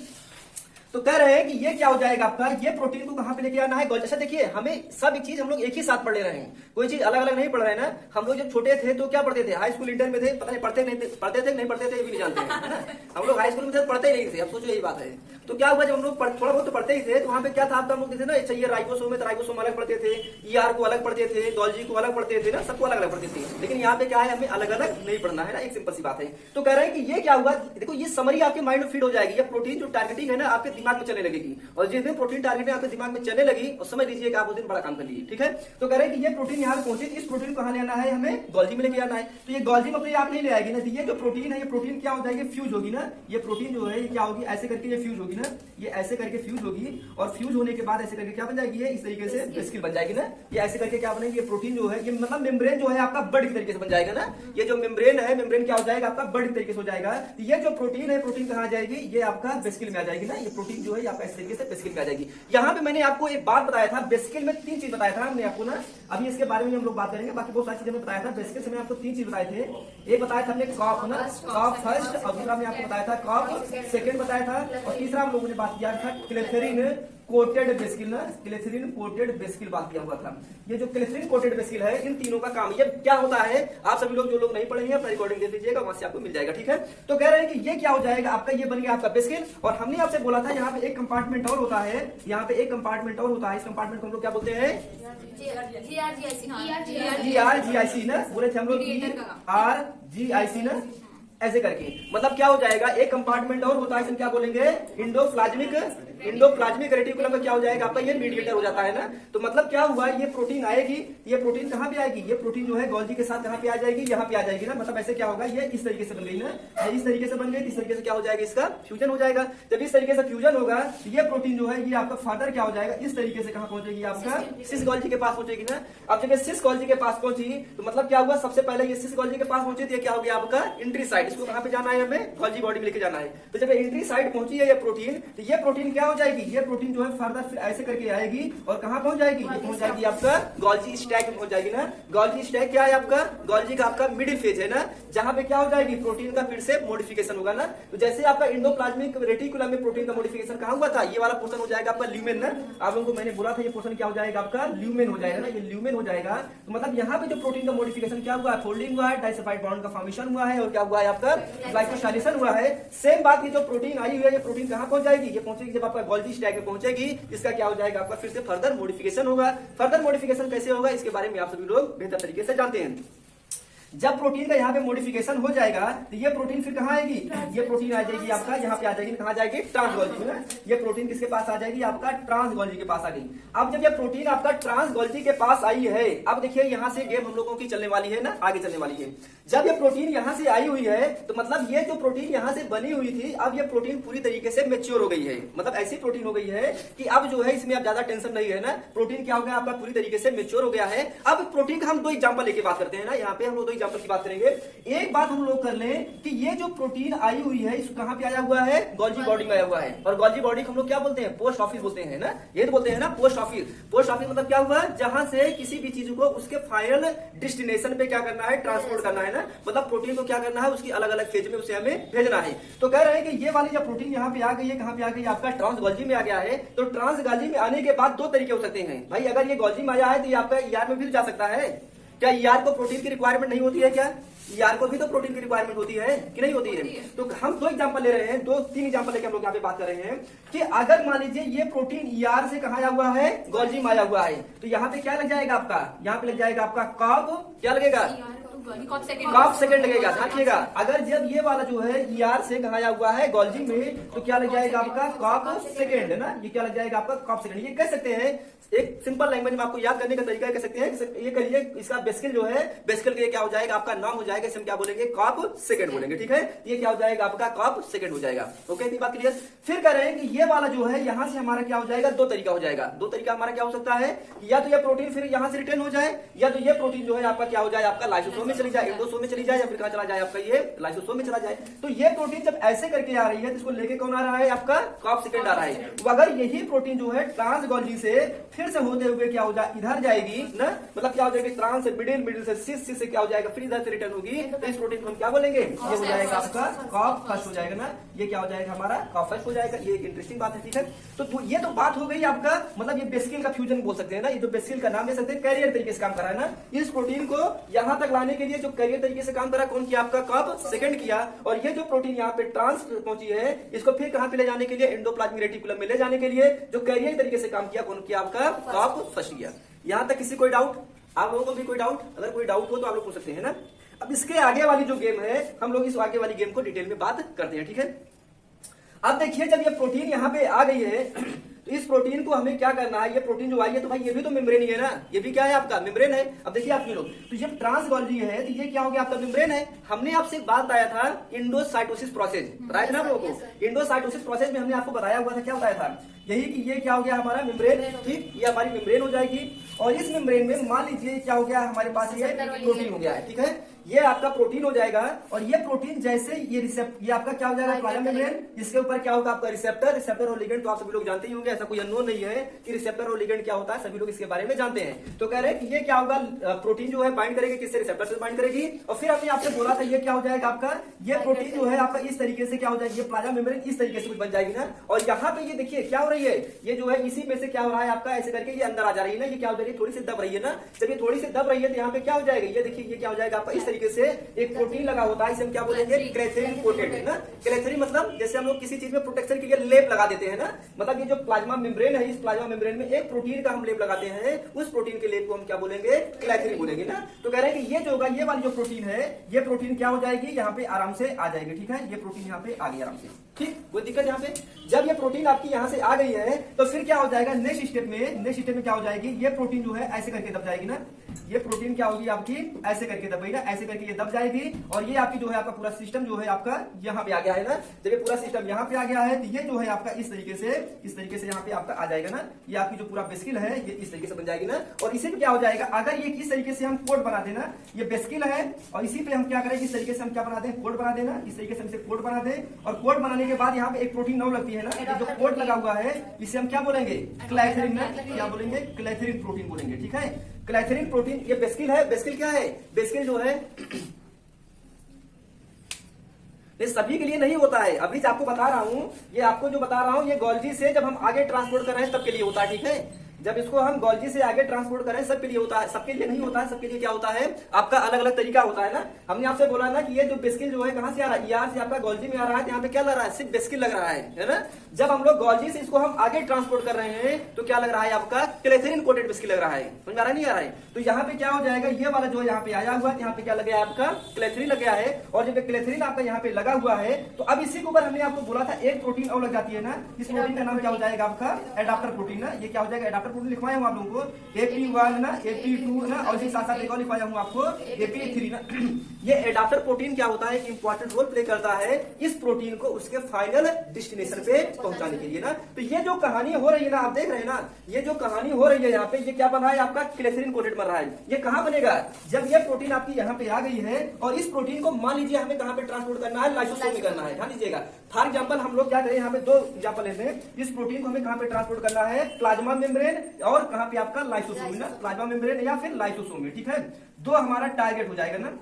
तो कह रहे हैं कि ये क्या हो जाएगा आपका, ये प्रोटीन को कहां पे लेके आना है गॉल्जी। अच्छा देखिए, हमें सब एक चीज हम लोग एक ही साथ पढ़ ले रहे हैं, कोई चीज अलग अलग नहीं पढ़ रहे हैं ना। हम लोग जब छोटे थे तो क्या पढ़ते थे, हाई स्कूल इंटर में थे, पता नहीं पढ़ते नहीं नहीं पढ़ते थे ये भी नहीं जानते हैं, है ना। हम लोग हाई स्कूल में थे पढ़ते ही नहीं थे। अब सोचो यही बात है। तो क्या हुआ, जब हम लोग थोड़ा बहुत तो पढ़ते ही थे, तो वहां पे क्या था आपका, हम लोग थे ना, अच्छा ये राइबोसोम है तो राइबोसोम अलग पढ़ते थे, ईआर को अलग पढ़ते थे, गॉल्जी को अलग पढ़ते थे ना, सबको अलग अलग पढ़ते थे। लेकिन यहाँ पे क्या है, हमें अलग अलग नहीं पढ़ना है ना, एक सिंपल सी बात है। तो कह रहे हैं कि ये क्या हुआ, देखो ये समरी आपके माइंड में फीड हो जाएगी। ये प्रोटीन जो टारगेटिंग है ना आपके दिमाग में चलने लगेगी, और जिस दिन प्रोटीन टारगेटिंग आपके दिमाग में चलने लगी और समझ लीजिए कि आप उस दिन बड़ा काम कर लिए, ठीक है। तो कह रहे हैं कि ये प्रोटीन यहाँ पे पहुंचे, इस प्रोटीन को कहां ले आना है, हमें गॉल्जी में लेके आना है। तो ये गॉल्जी में अपने आप नहीं ले आएगी ना, ये जो प्रोटीन है, ये प्रोटीन क्या हो जाएगी, फ्यूज होगी ना। ये प्रोटीन जो है ये क्या होगी, ऐसे करके ये फ्यूज होगी ना, ये ऐसे करके फ्यूज होगी, और फ्यूज होने के बाद ऐसे करके क्या बन जाएगी, ये इस तरीके से वेसिकल बन जाएगी ना। ये ऐसे करके क्या बनेगी, ये प्रोटीन जो है, ये मतलब मेम्ब्रेन जो है आपका बर्ड के तरीके से बन जाएगा ना। ये जो मेम्ब्रेन है, मेम्ब्रेन क्या हो जाएगा आपका बर्ड के तरीके से हो जाएगा। ये जो प्रोटीन है, प्रोटीन कहां जाएगी, ये आपका वेसिकल में आ जाएगी ना। ये प्रोटीन जो है आपका इस तरीके से वेसिकल में आ जाएगी। यहाँ पे मैंने आपको एक बात बताया था, वेसिकल में 3 चीज बताया था हमने आपको ना। अभी इसके बारे में हम लोग बात करेंगे, बाकी बहुत सारी चीजें मैं बताया था। वेसिकल से मैं आपको 3 चीज बताए थे। एक बताया था हमने कॉफ ना, कॉफ फर्स्ट, और दूसरा मैं आपको बताया था कॉफ सेकंड बताया था, और तीसरा हम लोगों ने बात किया था क्लेथेरिन कोटेड वेसिकल ना, क्लेथेरिन कोटेड वेसिकल बात किया हुआ था। ये जो क्लेथेरिन कोटेड वेसिकल है, इन तीनों का काम ये क्या होता है, आप सभी लोग जो लोग नहीं पढ़ेंगे अपना रिकॉर्डिंग देख लीजिएगा, वहां से आपको मिल जाएगा, ठीक है। तो कह रहे हैं कि ये क्या हो जाएगा आपका, ये बन गया आपका वेसिकल। और हमने आपसे बोला था यहाँ पे एक कंपार्टमेंट और होता है, यहाँ पे एक कंपार्टमेंट और होता है। इस कंपार्टमेंट को हम लोग क्या बोलते हैं, GRGIC ना, बोले थे हम लोग RGIC ना, ऐसे करके। मतलब क्या हो जाएगा, एक कंपार्टमेंट और होता है, इसमें क्या बोलेंगे, इंडोप्लाज्मिक रेटिकुलम में क्या हो जाएगा आपका, ये मीडिएटर हो जाता है ना। तो मतलब क्या हुआ, ये प्रोटीन आएगी, ये प्रोटीन कहां पे आएगी, ये प्रोटीन जो है गॉल्जी के साथ कहां पे आ जाएगी, यहाँ पे आ जाएगी ना। मतलब ऐसे क्या होगा, ये इस तरीके से बन गई ना, इस तरीके से बन गई, इस तरीके से क्या हो जाएगा, इसका फ्यूजन हो जाएगा। जब इस तरीके से फ्यूजन होगा तो ये प्रोटीन जो है ये आपका फादर क्या हो जाएगा, इस तरीके से कहां पहुंचेगी, आपका सिस गॉल्जी के पास पहुंचेगी ना। अब जब ये सिस गॉल्जी के पास पहुंची तो मतलब क्या हुआ, सबसे पहले ये सिस गॉल्जी के पास पहुंची थी, क्या हो गया आपका इंट्री साइड। इसको कहां पे जाना है, हमें गॉल्जी बॉडी में लेके जाना है। तो जब इंट्री साइड पहुंची है ये प्रोटीन, तो ये प्रोटीन क्या हो जाएगी, ये प्रोटीन जो है फर्दर फिर ऐसे करके आएगी और कहां पहुंच जाएगी, ये पहुंच जाएगी आपका गॉल्जी स्टैक में पहुंच जाएगी ना। गॉल्जी स्टैक क्या है आपका, गॉल्जी का आपका मिडिल फेज है ना, जहां पे क्या हो जाएगी, प्रोटीन का फिर से मॉडिफिकेशन होगा ना। तो जैसे आपका इंडोप्लाज्मिक रेटिकुलम में प्रोटीन का मॉडिफिकेशन कहां हुआ था, ये वाला पोर्शन हो जाएगा आपका ल्यूमेन ना। आप लोगों को मैंने बोला था ये पोर्शन क्या हो जाएगा आपका, ल्यूमेन हो जाएगा ना, ये ल्यूमेन हो जाएगा। तो मतलब यहाँ पे जो प्रोटीन का मॉडिफिकेशन क्या हुआ है, फोल्डिंग हुआ है, डाइसल्फाइड बॉन्ड का फॉर्मेशन हुआ है, और क्या हुआ है आपका ग्लाइकोसाइलेशन हुआ है। सेम बात की जो प्रोटीन आई हुई है, ये प्रोटीन कहां पहुंच जाएगी, ये पहुंचेगी जब आपका गॉल्जी स्टैक में पहुंचेगी, इसका क्या हो जाएगा आपका फिर से फर्दर मॉडिफिकेशन होगा। फर्दर मॉडिफिकेशन कैसे होगा, इसके बारे में आप सभी लोग बेहतर तरीके से जानते हैं। जब प्रोटीन का यहाँ पे मॉडिफिकेशन हो जाएगा तो ये प्रोटीन फिर कहाँ आएगी, ये प्रोटीन आ जाएगी आपका यहाँ पे आ जाएगी, कहाँ जाएगी, ट्रांसगोल्जी में। ये प्रोटीन किसके पास आ जाएगी, आपका ट्रांसगोल्जी के पास आ गई। अब जब ये प्रोटीन आपका ट्रांसगोल्जी के पास आई है, अब देखिए यहाँ से गेम हम लोगों की चलने वाली है ना, आगे चलने वाली है। जब ये प्रोटीन यहाँ से आई हुई है तो मतलब ये जो प्रोटीन यहाँ से बनी हुई थी, अब ये प्रोटीन पूरी तरीके से मेच्योर हो गई है। मतलब ऐसी प्रोटीन हो गई है कि अब जो है इसमें अब ज्यादा टेंशन नहीं है ना। प्रोटीन क्या हो गया आपका, पूरी तरीके से मेच्योर हो गया है। अब प्रोटीन का हम 2 एग्जांपल लेके बात करते हैं ना, यहाँ पे हम लोग 2 एग्जांपल की बात करेंगे। एक बात हम लोग कर लें कि ये जो प्रोटीन आई हुई है, इस कहां पे आया हुआ है, गॉल्जी बॉडी में आया हुआ है। और गॉल्जी बॉडी को हम लोग क्या बोलते हैं, पोस्ट ऑफिस बोलते हैं ना, ये तो बोलते हैं ना पोस्ट ऑफिस। पोस्ट ऑफिस मतलब क्या हुआ, जहां से किसी भी चीज को उसके फाइनल डेस्टिनेशन पे क्या करना है, ट्रांसपोर्ट करना है ना। मतलब प्रोटीन को क्या करना है, उसकी अलग अलग फेज में उसे हमें भेजना है। तो कह रहे हैं कि ये वाली जो प्रोटीन यहाँ पे आ गई है, कहां पे आ गई, आपका ट्रांसगोल्जी में आ गया है। तो ट्रांसगोल्जी में आने के बाद 2 तरीके हो सकते हैं भाई। अगर ये गॉल्जी में आया है तो ये आपका ईआर में भी जा सकता है। क्या ईआर को प्रोटीन की रिक्वायरमेंट नहीं होती है क्या, ईआर को भी तो प्रोटीन की रिक्वायरमेंट होती है कि नहीं होती है। तो हम 2 एग्जांपल ले रहे हैं, 2-3 एग्जांपल लेके हम लोग यहाँ पे बात कर रहे हैं कि अगर मान लीजिए ये प्रोटीन ईआर से कहा आया हुआ है, गॉल्जी में आया हुआ है, तो यहाँ पे क्या लग जाएगा आपका, यहाँ पे लग जाएगा आपका कॉप, क्या लगेगा, कॉप सेकंड लगेगा। देखिएगा अगर जब ये वाला जो है ईआर से कहा आया हुआ है गॉल्जी में, तो क्या लग जाएगा आपका कॉप सेकंड है ना, ये क्या लग जाएगा आपका कॉप सेकंड। ये कह सकते हैं एक सिंपल लैंग्वेज में आपको याद करने का तरीका कह सकते हैं, ये करिए इसका वेसिकल जो है, वेसिकल के क्या हो जाएगा आपका नाम हो जाएगा, इसे हम क्या बोलेंगे, कॉप सेकंड बोलेंगे, ठीक है। ये क्या हो जाएगा आपका कॉप सेकंड हो जाएगा। ओके, इतनी बात क्लियर। फिर कह रहे हैं कि ये वाला जो है यहाँ से हमारा क्या हो जाएगा, 2 तरीका हो जाएगा। 2 तरीका हमारा क्या हो सकता है, या तो ये प्रोटीन फिर यहाँ से रिटर्न हो जाए, या तो ये प्रोटीन जो है आपका क्या हो जाए, आपका लाइसोसोम में चली जाए, एंडोसोम में चली जाए, या फिर कहां चला जाए आपका ये लाइसोसोम में चला जाए। तो ये प्रोटीन जब ऐसे करके आ रही है तो इसको लेके कौन आ रहा है आपका कॉफ सेकेंड आ रहा है। तो अगर यही प्रोटीन जो है ट्रांस गोल्जी से फिर से होते हुए क्या हो जाए इधर जाएगी ना, मतलब क्या हो जाएगी ट्रांस से मिडिल, मिडिल से सिस से क्या हो जाएगा फिर इधर से रिटर्न होगी, तो इस प्रोटीन को हम क्या बोलेंगे, ये हो जाएगा आपका कॉफ फर्स्ट हो जाएगा ना, ये क्या हो जाएगा हमारा कॉफ फर्स्ट हो जाएगा। ये एक इंटरेस्टिंग बात है, ठीक है। तो ये तो बात हो गई आपका, मतलब ये बेसिकल का फ्यूजन बोल सकते हैं ना, ये जो बेसिकल का नाम दे सकते हैं, कैरियर तरीके से काम कर रहा है ना। इस प्रोटीन को यहां तक लाने के लिए जो कैरियर तरीके से काम करा कौन किया आपका कॉफ सेकंड किया, और ये जो प्रोटीन यहाँ पे ट्रांस पहुंची है इसको फिर कहां पे ले जाने के लिए एंडोप्लाज्मिक रेटिकुलम में ले जाने के लिए जो कैरियर तरीके से काम किया कौन किया आपका कॉफ फर्स्ट किया। यहां तक किसी कोई डाउट, आप लोगों को भी कोई डाउट, अगर कोई डाउट हो तो आप लोग पूछ सकते हैं ना। अब इसके आगे वाली जो गेम है हम लोग इस आगे वाली गेम को डिटेल में बात करते हैं, ठीक है। अब देखिए जब ये प्रोटीन यहाँ पे आ गई है तो इस प्रोटीन को हमें क्या करना है, ये प्रोटीन जो आई है तो भाई ये भी तो मेम्ब्रेन ही है ना, ये भी क्या है आपका मेम्ब्रेन है। अब देखिए आप लोग तो ये ट्रांस गोल्जी है तो ये क्या हो गया आपका मेम्ब्रेन है। हमने आपसे एक बात बताया था इंडोसाइटोसिस प्रोसेस, राइट ना लोगों को। इंडोसाइटोसिस प्रोसेस में हमने आपको बताया हुआ था, क्या बताया था यही कि ये क्या हो गया हमारा मेम्ब्रेन, ठीक, ये हमारी मेम्ब्रेन हो जाएगी। और इस मेम्ब्रेन में मान लीजिए क्या हो गया हमारे पास ये प्रोटीन हो गया है, ठीक है, ये आपका प्रोटीन हो जाएगा। और ये प्रोटीन जैसे ये आपका क्या हो जाएगा प्लाज्मा मेम्ब्रेन, इसके ऊपर क्या होगा आपका रिसेप्टर और लिगेंड। तो आप सभी लोग जानते ही होंगे, ऐसा कोई अननोन नहीं है कि रिसेप्टर और लिगेंड क्या होता है, सभी लोग इसके बारे में जानते हैं। तो कह रहे हैं कि ये क्या होगा प्रोटीन जो है बाइंड करेगी किससे, रिसेप्टर से बाइंड करेगी। और फिर हमने आपसे बोला था ये क्या हो जाएगा आपका ये प्रोटीन जो है आपका इस तरीके से क्या हो जाएगी, ये प्लाज्मा मेम्ब्रेन इस तरीके से कुछ बन जाएगी ना। और यहाँ पे ये देखिए क्या हो रही है, ये जो है इसी में से क्या हो रहा है आपका ऐसे करके ये अंदर आ जा रही है ना, ये क्या हो जा रही है थोड़ी सी दब रही है ना। जब ये थोड़ी सी दब रही है तो यहाँ पे क्या हो जाएगा, ये देखिए ये क्या हो जाएगा आपका इस तरीके से एक प्रोटीन लगा होता है, इसे हम क्या बोलेंगे क्लेथेरिन कोटेड है ना। क्लेथेरिन मतलब जैसे हम लोग किसी चीज में प्रोटेक्शन के लिए लेप लगा देते हैं ना, मतलब ये जो प्लाज्मा मेम्ब्रेन है इस प्लाज्मा मेम्ब्रेन में एक प्रोटीन का हम लेप लगाते हैं, उस प्रोटीन के लेप को हम क्या बोलेंगे क्लेथेरिन बोलेंगे ना। तो कह रहे हैं कि ये जो होगा ये वाली जो प्रोटीन है ये प्रोटीन क्या हो जाएगी यहाँ पे आराम से आ जाएगी, ठीक है। ये प्रोटीन यहाँ पे आ गई आराम से, ठीक, कोई दिक्कत यहाँ पे। जब ये प्रोटीन आपकी यहाँ से आ गई है तो फिर क्या हो जाएगा नेक्स्ट स्टेप में क्या हो जाएगी, ये प्रोटीन जो है ऐसे करके दब जाएगी ना। ये प्रोटीन क्या होगी आपकी ऐसे करके दबेगी ना, ऐसे करके ये दब जाएगी। और ये आपकी जो है आपका पूरा सिस्टम जो है आपका यहाँ पे आ गया है ना। जब ये पूरा सिस्टम यहाँ पे आ गया है तो ये जो है आपका इस तरीके से यहाँ पे आपका आ जाएगा ना। ये आपकी जो पूरा बेस्किल है ये इस तरीके से बन जाएगी ना। और इसी पे क्या हो जाएगा अगर ये किस तरीके से हम कोड बना देना, ये बेस्किल है और इसी पे हम क्या करें इस तरीके से हम क्या बना दें कोड बना देना, इस तरीके से हम कोड बना दें। और कोड बनाने के बाद यहाँ पे एक प्रोटीन नौ लगती है ना, जो कोड लगा हुआ है इसे हम क्या बोलेंगे क्लेथेरिन ना, क्या बोलेंगे क्लेथेरिन प्रोटीन बोलेंगे, ठीक है। क्लेथेरिन प्रोटीन ये बेस्किल है। बेस्किल क्या है, बेस्किल जो है ये सभी के लिए नहीं होता है। अभी आपको बता रहा हूं, ये आपको जो बता रहा हूं ये गोल्जी से जब हम आगे ट्रांसपोर्ट कर रहे हैं तब के लिए होता है, ठीक है। जब इसको हम गोल्जी से आगे ट्रांसपोर्ट करें सबके लिए होता है, सबके लिए नहीं होता है। सबके लिए क्या होता है आपका अलग अलग तरीका होता है ना। हमने आपसे बोला ना कि ये जो बेस्किल जो है कहां से आ रहा है, यहाँ से आपका गोल्जी में आ रहा है, यहाँ पे क्या लग रहा है सिर्फ बेस्किल लग रहा है ना। जब हम लोग गोल्जी से इसको हम आगे ट्रांसपोर्ट कर रहे हैं तो क्या लग रहा है आपका क्लेथेरिन कोटेड बेस्किल लग रहा है, समझ आ रहा नहीं आ रहा है। तो यहाँ पे क्या हो जाएगा ये वाला जो यहाँ पे आया हुआ है यहाँ पे क्या लग गया आपका क्लेथेरिन लग गया है। और जब क्लेथेरिन आपका यहाँ पे लगा हुआ है तो अब इसी के ऊपर हमने आपको बोला था एक प्रोटीन और लग जाती है ना। इस प्रोटीन का नाम क्या हो जाएगा आपका एडाप्टर प्रोटीन ना। ये क्या हो जाएगा एडाप्टर प्रोटीन लिखवाया हूँ आप लोगों को AP1 ना AP2 ना, और इसी साथ साथ एक और लिखवाया हूँ आपको AP3 ना। ये एडाप्टर प्रोटीन क्या होता है इंपॉर्टेंट रोल प्ले करता है इस प्रोटीन को उसके फाइनल डेस्टिनेशन पे पहुंचाने के लिए ना। तो ये जो कहानी हो रही है ना आप देख रहे हैं ना, ये जो कहानी हो रही है यहाँ पे ये क्या बन रहा है आपका क्लेथेरिन कोटेड बन रहा है। ये कहाँ बनेगा जब ये प्रोटीन आपकी यहाँ पे आ गई है और इस प्रोटीन को मान लीजिए हमें कहाँ पे ट्रांसपोर्ट करना है लाइसोसोम में करना है। ध्यान दीजिएगा फॉर एग्जाम्पल हम लोग क्या करें यहाँ पे दो एग्जाम्पल लेते हैं। इस प्रोटीन को हमें कहाँ पे ट्रांसपोर्ट करना है प्लाज्मा मेम्ब्रेन और कहाँ पे आपका लाइसोसोम ना, प्लाज्मा मेम्ब्रेन या फिर लाइसोसोम में, ठीक है। दो हमारा टारगेट हो जाएगा ना।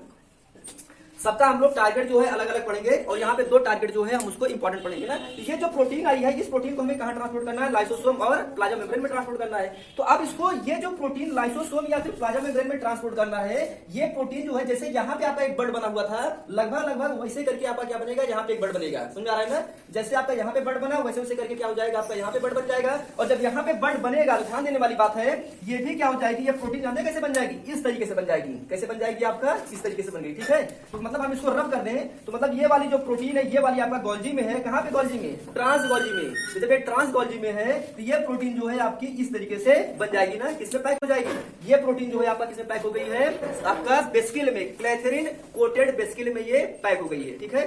सबका हम लोग टारगेट जो है अलग अलग पढ़ेंगे और यहाँ पे दो टारगेट जो है हम उसको इंपॉर्टेंट पढ़ेंगे ना। ये जो प्रोटीन आई है इस प्रोटीन को हमें कहाँ ट्रांसपोर्ट करना है लाइसोसोम और प्लाज्मा मेम्ब्रेन में ट्रांसपोर्ट करना है। तो अब इसको ये जो प्रोटीन लाइसोसोम या फिर प्लाज्मा मेम्ब्रेन में ट्रांसपोर्ट करना है, ये प्रोटीन जो है जैसे यहाँ पे आपका एक बर्ड बना हुआ था लगभग वैसे करके आपका क्या बनेगा यहाँ पे एक बर्ड बनेगा, समझ आ रहा है ना। जैसे आपका यहाँ पे बर्ड बना वैसे वैसे करके क्या हो जाएगा आपका यहाँ पे बर्ड बन जाएगा। और जब यहाँ पे बर्ड बनेगा ध्यान देने वाली बात है ये भी क्या हो जाएगी ये प्रोटीन जानते कैसे बन जाएगी इस तरीके से बन जाएगी। कैसे बन जाएगी आपका इस तरीके से बन गई, ठीक है। तो मतलब हम इसको रब कर दें तो मतलब ये वाली जो प्रोटीन है ये वाली आपका गोल्जी में है। कहां पे गोल्जी में ट्रांस गोल्जी में। तो जब ये ट्रांस गोल्जी में है तो ये प्रोटीन जो है आपकी इस तरीके से बन जाएगी ना, किसमें पैक हो जाएगी ये प्रोटीन जो है आपका किसमें पैक हो गई है आपका बेस्किल में, क्लेथेरिन कोटेड बेस्किल में ये पैक हो गई है, ठीक है।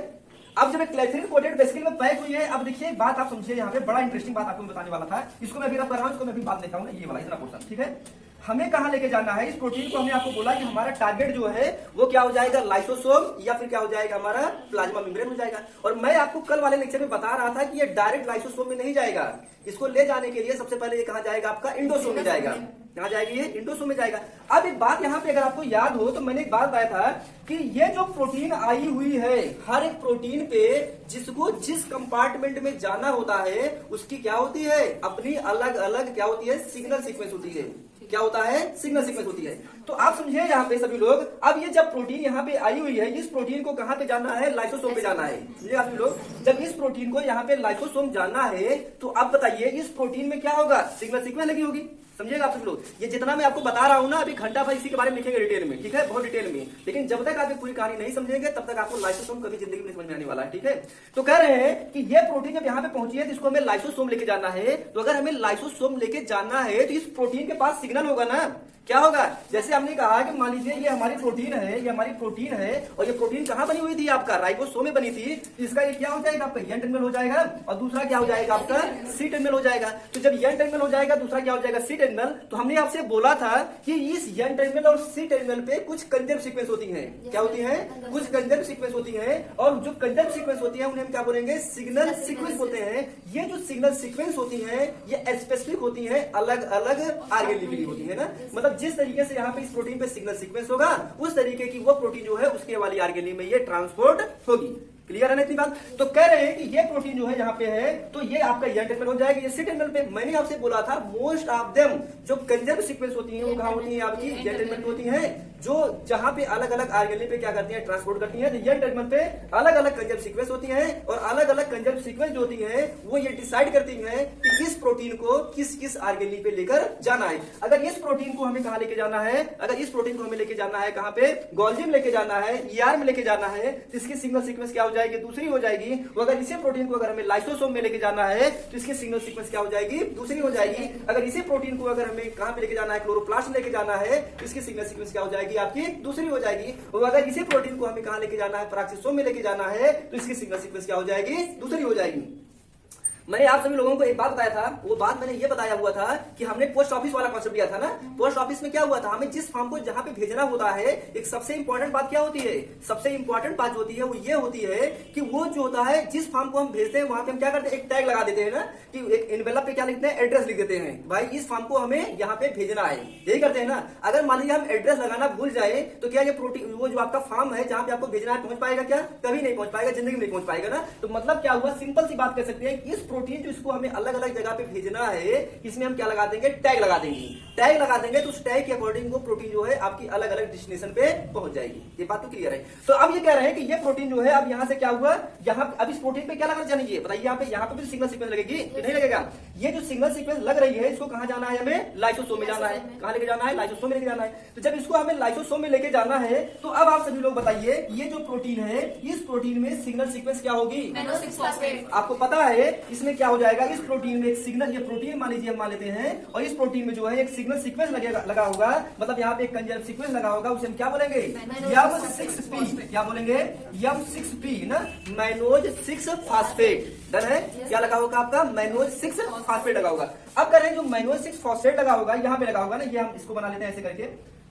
अब जब क्लेथेरिन कोटेड बेस्किल में पैक हुई है, अब देखिए एक बात आप समझिए यहाँ पे बड़ा इंटरेस्टिंग बात आपको बताने वाला था, इसको मैं भी रब कर रहा हूं, इसको मैं भी बात लेता हूँ ये वाला इतना पोर्शन, ठीक है। हमें कहाँ लेके जाना है इस प्रोटीन को? हमने आपको बोला कि हमारा टारगेट जो है वो क्या हो जाएगा, लाइसोसोम या फिर क्या हो जाएगा हमारा प्लाज्मा मेम्ब्रेन हो जाएगा। और मैं आपको कल वाले लेक्चर में बता रहा था कि ये डायरेक्ट लाइसोसोम में नहीं जाएगा, इसको ले जाने के लिए सबसे पहले ये कहाँ जाएगा, आपका इंडोसोम में जाएगा। कहाँ जाएगी ये? इंडोसोम में जाएगा। अब एक बात यहाँ पे अगर आपको याद हो तो मैंने एक बात बताया था कि ये जो प्रोटीन आई हुई है, हर एक प्रोटीन पे जिसको जिस कंपार्टमेंट में जाना होता है उसकी क्या होती है, अपनी अलग अलग क्या होती है, सिग्नल सीक्वेंस होती है। क्या होता है? सिग्नल सीक्वेंस होती है। तो आप समझिए यहाँ पे सभी लोग, अब ये जब प्रोटीन यहाँ पे आई हुई है, इस प्रोटीन को कहाँ पे जाना है, लाइसोसोम पे जाना है। समझिए आप लोग, जब इस प्रोटीन को यहाँ पे लाइसोसोम जाना है तो अब बताइए इस प्रोटीन में क्या होगा, सिग्नल सीक्वेंस लगी होगी। समझिएगा आप सब लोग, ये जितना मैं आपको बता रहा हूं ना, अभी घंटा भर इसी के बारे में लिखेंगे डिटेल में, ठीक है, बहुत डिटेल में। लेकिन जब तक आप पूरी कहानी नहीं समझेंगे तब तक आपको लाइसोसोम कभी जिंदगी में समझ में आने वाला है, ठीक है। तो कह रहे हैं कि ये प्रोटीन जब यहाँ पे पहुंची है तो इसको हमें लाइसोसोम लेके जाना है। तो अगर हमें लाइसोसोम लेके जाना है तो इस प्रोटीन के पास सिग्नल होगा ना, क्या होगा? जैसे हमने कहा कि मान लीजिए ये हमारी प्रोटीन है, ये हमारी प्रोटीन है और ये प्रोटीन कहां बनी हुई थी, आपका राइबोसोम में बनी थी। इसका ये क्या हो जाएगा, आपका एन टर्मिनल हो जाएगा और दूसरा क्या हो जाएगा, आपका सी टर्मिनल हो जाएगा। तो जब एन टर्मिनल हो जाएगा, दूसरा क्या हो जाएगा, सी टर्मिनल। तो हमने आपसे बोला था कि इस एन टर्मिनल और सी टर्मिनल पे कुछ कंजर्व सीक्वेंस होती है। क्या होती है? कुछ कंजर्व सीक्वेंस होती है। और जो कंजर्व सीक्वेंस होती है उन्हें हम क्या बोलेंगे, सिग्नल सीक्वेंस बोलते हैं। ये जो सिग्नल सीक्वेंस होती है ये स्पेसिफिक होती है, अलग अलग आरएनए के लिए होती है ना। मतलब जिस तरीके से यहाँ पे इस प्रोटीन पे सिग्नल सीक्वेंस होगा उस तरीके की वो प्रोटीन जो है उसके वाली आरएनए में ये ट्रांसपोर्ट होगी। क्लियर है ना इतनी बात? तो कह रहे हैं कि ये प्रोटीन जो है यहाँ पे है तो ये आपका एन टर्मिनल हो जाएगा, ये सी टर्मिनल पे। मैंने आपसे बोला था मोस्ट ऑफ देम जो कंजर्व सीक्वेंस होती है वो कहाँ होती है, आपकी एन टर्मिनल होती है, जो जहां पे अलग अलग आरएनए पे क्या करती है, ट्रांसपोर्ट करती है। तो एन टर्मिनल पे अलग अलग कंजर्व सीक्वेंस होती है और अलग अलग कंजर्व सीक्वेंस जो होती है वो ये डिसाइड करती है कि इस प्रोटीन को किस किस आरएनए पे लेकर जाना है। अगर इस प्रोटीन को हमें कहाँ लेके जाना है, अगर इस प्रोटीन को हमें लेके जाना है कहाँ पे, गोल्गी में लेके जाना है, ईआर में लेके जाना है, तो इसकी सिग्नल सीक्वेंस क्या हो जाएगी, दूसरी हो जाएगी। अगर इसी प्रोटीन को अगर हमें लाइसोसोम में लेके जाना है तो इसकी सिग्नल सीक्वेंस क्या हो जाएगी, दूसरी हो जाएगी। अगर इसी प्रोटीन को अगर हमें कहां पे लेके जाना है, क्लोरोप्लास्ट में लेके जाना है तो इसकी सिग्नल सीक्वेंस क्या हो जाएगी, आपकी दूसरी हो जाएगी। और अगर इसी प्रोटीन को हमें कहां लेके जाना है, पराक्सीसोम में लेके जाना है तो इसकी सिग्नल सीक्वेंस क्या हो जाएगी, दूसरी हो जाएगी। मैंने आप सभी लोगों को एक बात बताया था, वो बात मैंने ये बताया हुआ था कि हमने पोस्ट ऑफिस वाला कॉन्सेप्ट लिया था ना। पोस्ट ऑफिस में क्या हुआ था, हमें जिस फॉर्म को जहां पे भेजना होता है, एक सबसे इंपॉर्टेंट बात क्या होती है, सबसे इंपॉर्टेंट बात जो होती है वो ये होती है कि वो जो होता है जिस फॉर्म को हम भेजते हैं वहां पे हम क्या करते हैं, एक टैग लगा देते हैं ना, कि एक एनवेलप पे क्या लिखते हैं, एड्रेस लिख देते हैं, भाई इस फॉर्म को हमें यहाँ पे भेजना है, यही करते हैं ना। अगर मान लीजिए हम एड्रेस लगाना भूल जाए तो क्या ये प्रोटीन वो जो आपका फॉर्म है जहां पे आपको भेजना है पहुंच पाएगा क्या, कभी नहीं पहुंच पाएगा, जिंदगी में नहीं पहुंच पाएगा ना। तो मतलब क्या हुआ, सिंपल सी बात कर सकते हैं, इस प्रोटीन जो इसको हमें अलग अलग जगह पे भेजना है इसमें हम क्या लगा देंगे, टैग लगा देंगे। टैग लगा देंगे तो उस टैग के अकॉर्डिंग वो प्रोटीन जो है आपकी अलग अलग डेस्टिनेशन पे पहुंच जाएगी। ये बात तो क्लियर है। तो अब ये कह रहे हैं कि ये प्रोटीन जो है अब यहां से क्या हुआ, यहाँ अब इस प्रोटीन पे क्या लगाना चाहिए बताइए, यहाँ पे भी सिग्नल सीक्वेंस लगेगी कि नहीं लगेगा। ये जो सिग्नल सीक्वेंस लग रही है इसको कहां जाना है, हमें लाइसोसोम में जाना है। कहां लेके जाना है, लाइसोसोम में लेके जाना है। तो जब इसको हमें लाइसोसोम में लेके जाना है तो अब आप सभी लोग बताइए ये जो प्रोटीन है इस प्रोटीन में सिग्नल सीक्वेंस क्या होगी, आपको पता है इसमें क्या हो जाएगा, इस प्रोटीन में एक सिग्नल, ये प्रोटीन मान लीजिए हम मान लेते हैं और इस प्रोटीन में जो है एक सिग्नल सीक्वेंस लगा होगा, मतलब यहाँ पे एक कंजर्व सीक्वेंस लगा होगा, उसे हम क्या बोलेंगे, M6P। क्या बोलेंगे, M6P ना, मैनोज 6 फास्फेट। डन है, क्या लगा होगा आपका, मैनोज 6 फास्फेट लगा होगा। अब करें जो मैनोज 6 फास्फेट लगा होगा यहाँ पे लगा होगा ना, ये हम इसको बना लेते हैं ऐसे करके,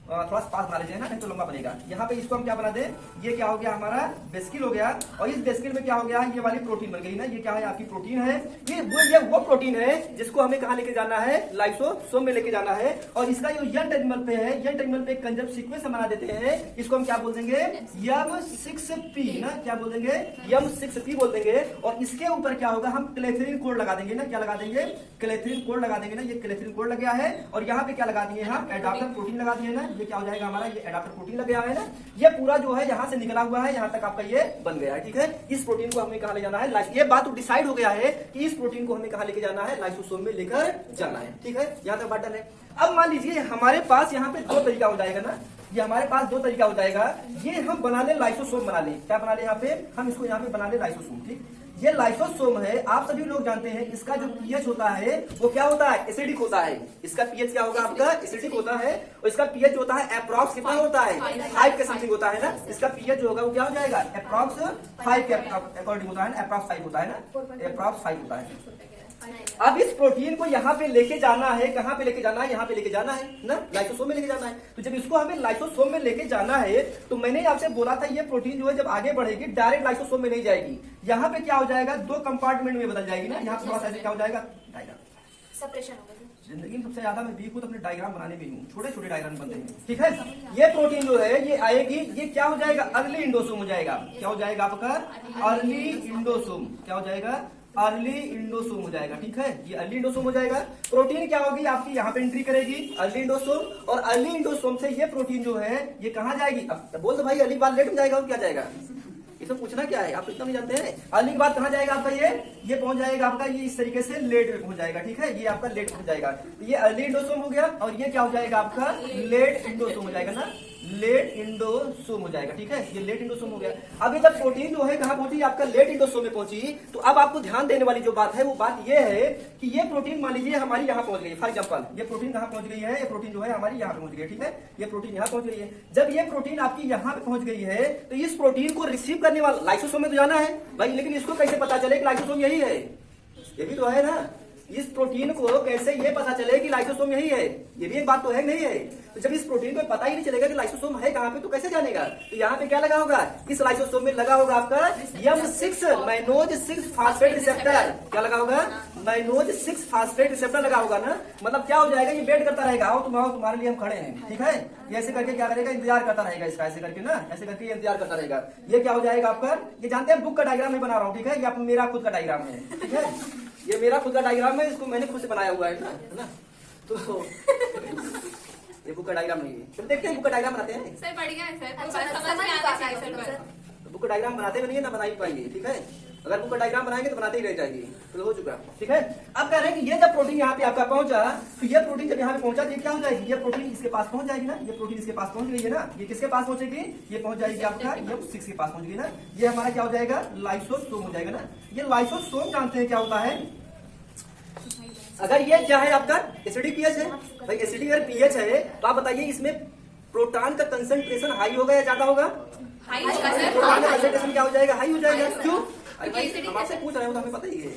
थोड़ा पास बना लीजिए ना, नहीं तो लंबा बनेगा। यहाँ पे इसको हम क्या बना दें, ये क्या हो गया हमारा बेस्किल हो गया और इस बेस्किल में क्या हो गया, ये वाली प्रोटीन बन गई ना, ये क्या है आपकी प्रोटीन है, ये वो प्रोटीन है जिसको हमें कहाँ लेके जाना है, लाइसोसोम में लेके जाना है। और इसका जो एन टर्मिनल पे है, एन टर्मिनल पे कंजर्व सीक्वेंस बना देते हैं, इसको हम क्या बोल देंगे, M6P ना, क्या बोल देंगे, M6P बोल देंगे। और इसके ऊपर क्या होगा, हम क्लेथरीन कोड लगा देंगे ना, क्या लगा देंगे, क्लेथरीन कोड लगा देंगे ना, ये क्लेथरीन कोड लग गया है। और यहाँ पे क्या लगा दिए हम, एडाप्टर प्रोटीन लगा दिए ना, ये क्या हो जाएगा हमारा, ये एडाप्टर प्रोटीन लग गया है ना। ये पूरा जो है यहाँ से निकला हुआ है, यहाँ तक आपका ये बन गया है, ठीक है। इस प्रोटीन को हमें कहाँ ले जाना है, ये बात तो डिसाइड हो गया है कि इस प्रोटीन को हमें कहाँ लेके जाना है, लाइसोसोम में लेकर जाना है, ठीक है। यहाँ तक बात डन है। अब मान लीजिए हमारे पास यहाँ पे दो तरीका हो जाएगा ना, ये हमारे पास दो तरीका हो जाएगा, ये हम बना ले लाइसोसोम बना ले, क्या बना ले यहाँ पे, हम इसको यहाँ पे बना ले लाइसोसोम, ठीक। ये लाइसोसोम है, आप सभी लोग जानते हैं इसका जो पीएच होता है वो क्या होता है, एसिडिक होता है। इसका पीएच क्या होगा आपका, एसिडिक होता है। और इसका पीएच होता है अप्रॉक्स कितना होता है, 5 के समथिंग होता है ना। इसका पीएच जो होगा वो क्या हो जाएगा, अप्रॉक्स 5 के अकॉर्डिंग होता है ना, अप्रॉक्स 5 होता है ना, अप्रॉक्स 5 होता है। अब इस प्रोटीन को यहाँ पे लेके जाना है, कहाँ पे लेके जाना है, यहाँ पे लेके जाना है ना, लाइसोसोम में लेके जाना है। तो जब इसको हमें लाइसोसोम में लेके जाना है तो मैंने आपसे बोला था ये प्रोटीन जो है जब आगे बढ़ेगी डायरेक्ट लाइसोसोम में नहीं जाएगी, यहाँ पे क्या हो जाएगा, दो कंपार्टमेंट में बदल जाएगी ना। यहाँ पे थोड़ा सा क्या हो जाएगा, डायग्राम सेपरेशन होगा। जिंदगी में सबसे ज्यादा मैं वीक हूँ तो अपने डायग्राम बनाने में हूँ, छोटे छोटे डायग्राम बनते हैं, ठीक है। ये प्रोटीन जो है ये आएगी, ये क्या हो जाएगा, अर्ली इंडोसोम हो जाएगा। क्या हो जाएगा आपका, अर्ली इंडोसोम। क्या हो जाएगा, अर्ली इंडोसोम हो जाएगा, ठीक है। ये अर्ली इंडोसोम हो जाएगा। प्रोटीन क्या होगी आपकी, यहाँ पे एंट्री करेगी अर्ली इंडोसोम, और अर्ली इंडोसोम से ये प्रोटीन जो है ये कहाँ जाएगी। अब बोल दो भाई अर्ली के बाद लेट में जाएगा और क्या जाएगा, इसमें पूछना क्या है, आप इतना नहीं जानते हैं। अर्ली के बाद कहाँ जाएगा आपका, ये पहुंच जाएगा आपका, ये इस तरीके से लेट में पहुंच जाएगा, ठीक है। ये आपका लेट पहुंच जाएगा, ये अर्ली इंडोसोम हो गया, और ये क्या हो जाएगा आपका, लेट इंडोसोम हो जाएगा ना, लेट इंडोसोम हो जाएगा, ठीक है। ये लेट इंडोसोम हो गया। अभी जब प्रोटीन जो है कहाँ पहुंची, आपका लेट इंडोसोम में पहुंची, तो अब आपको ध्यान देने वाली जो बात है वो बात ये है कि ये प्रोटीन मान लीजिए हमारी यहाँ पहुंच गई, फॉर एग्जाम्पल ये प्रोटीन कहाँ पहुंच गई है, ये प्रोटीन जो है हमारी यहाँ पे पहुंच गई, ठीक है। ये प्रोटीन यहाँ पहुंच गई है। जब ये प्रोटीन आपकी यहाँ पे पहुंच गई है तो इस प्रोटीन को रिसीव करने वाला लाइसोसोम में तो जाना है भाई, लेकिन इसको कैसे पता चले कि लाइसोसोम यही है, ये भी तो है ना। इस प्रोटीन को कैसे ये पता चले कि लाइसोसोम यही है, ये भी एक बात तो है नहीं है। तो जब इस प्रोटीन को पता ही नहीं चलेगा कि लाइसोसोम है कहाँ पे तो कैसे जानेगा। तो यहाँ पे क्या लगा होगा, इस लाइसोसोम में लगा होगा आपका M6 माइनोज 6 फास्फेट रिसेप्टर। क्या लगा होगा, माइनोज 6 फास्फेट रिसेप्टर लगा होगा ना। मतलब क्या हो जाएगा, ये वेट करता रहेगा, आओ तुम आओ तुम्हारे लिए हम खड़े हैं, ठीक है। ये ऐसे करके क्या करेगा, इंतजार करता रहेगा इसका, ऐसे करके ना, ऐसे करके ये इंतजार करता रहेगा। ये क्या हो जाएगा आपका, ये जानते हैं बुक का डायग्राम मैं बना रहा हूँ, ठीक है। ये मेरा खुद का डायग्राम है, ठीक है। ये मेरा खुद का डायग्राम है, इसको मैंने खुद से बनाया हुआ है ना। तो ये बुक का डायग्राम नहीं है, तुम देखते हैं बुक का डायग्राम बनाते हैं सर, बढ़िया है सर, समझ में आता है सर। तो बुक का डायग्राम बनाते नहीं है ना, बना ही पाएंगे, ठीक है। अगर बुक का डायग्राम बनाएंगे तो बनाते ही रह जाएंगे, तो हो चुका, ठीक है। अब कह रहे हैं कि ये जब प्रोटीन यहाँ पे आपका पहुंचा, तो ये प्रोटीन जब यहाँ पे पहुंचा तो ये क्या हो जाएगी, ये प्रोटीन इसके पास पहुंच जाएगी ना। ये प्रोटीन इसके पास पहुंच गई है ना, ये किसके पास पहुंचेगी, ये पहुंच जाएगी आपका M6 के पास पहुंच गई ना। ये हमारा क्या हो जाएगा, लाइसोसोम हो जाएगा ना। ये लाइसोसोम जानते हैं क्या होता है, अगर ये क्या है आपका एसिडिक पीएच है भाई, एसिडिक अगर पीएच है तो आप बताइए इसमें प्रोटॉन का कंसंट्रेशन हाई होगा या ज्यादा होगा, हाई होगा सर। प्रोटॉन का कंसंट्रेशन क्या हो जाएगा, हाई हो जाएगा। क्यों, अरे भाई एसिडिक हम आपसे पूछ रहे हो तो हमें पता ही है।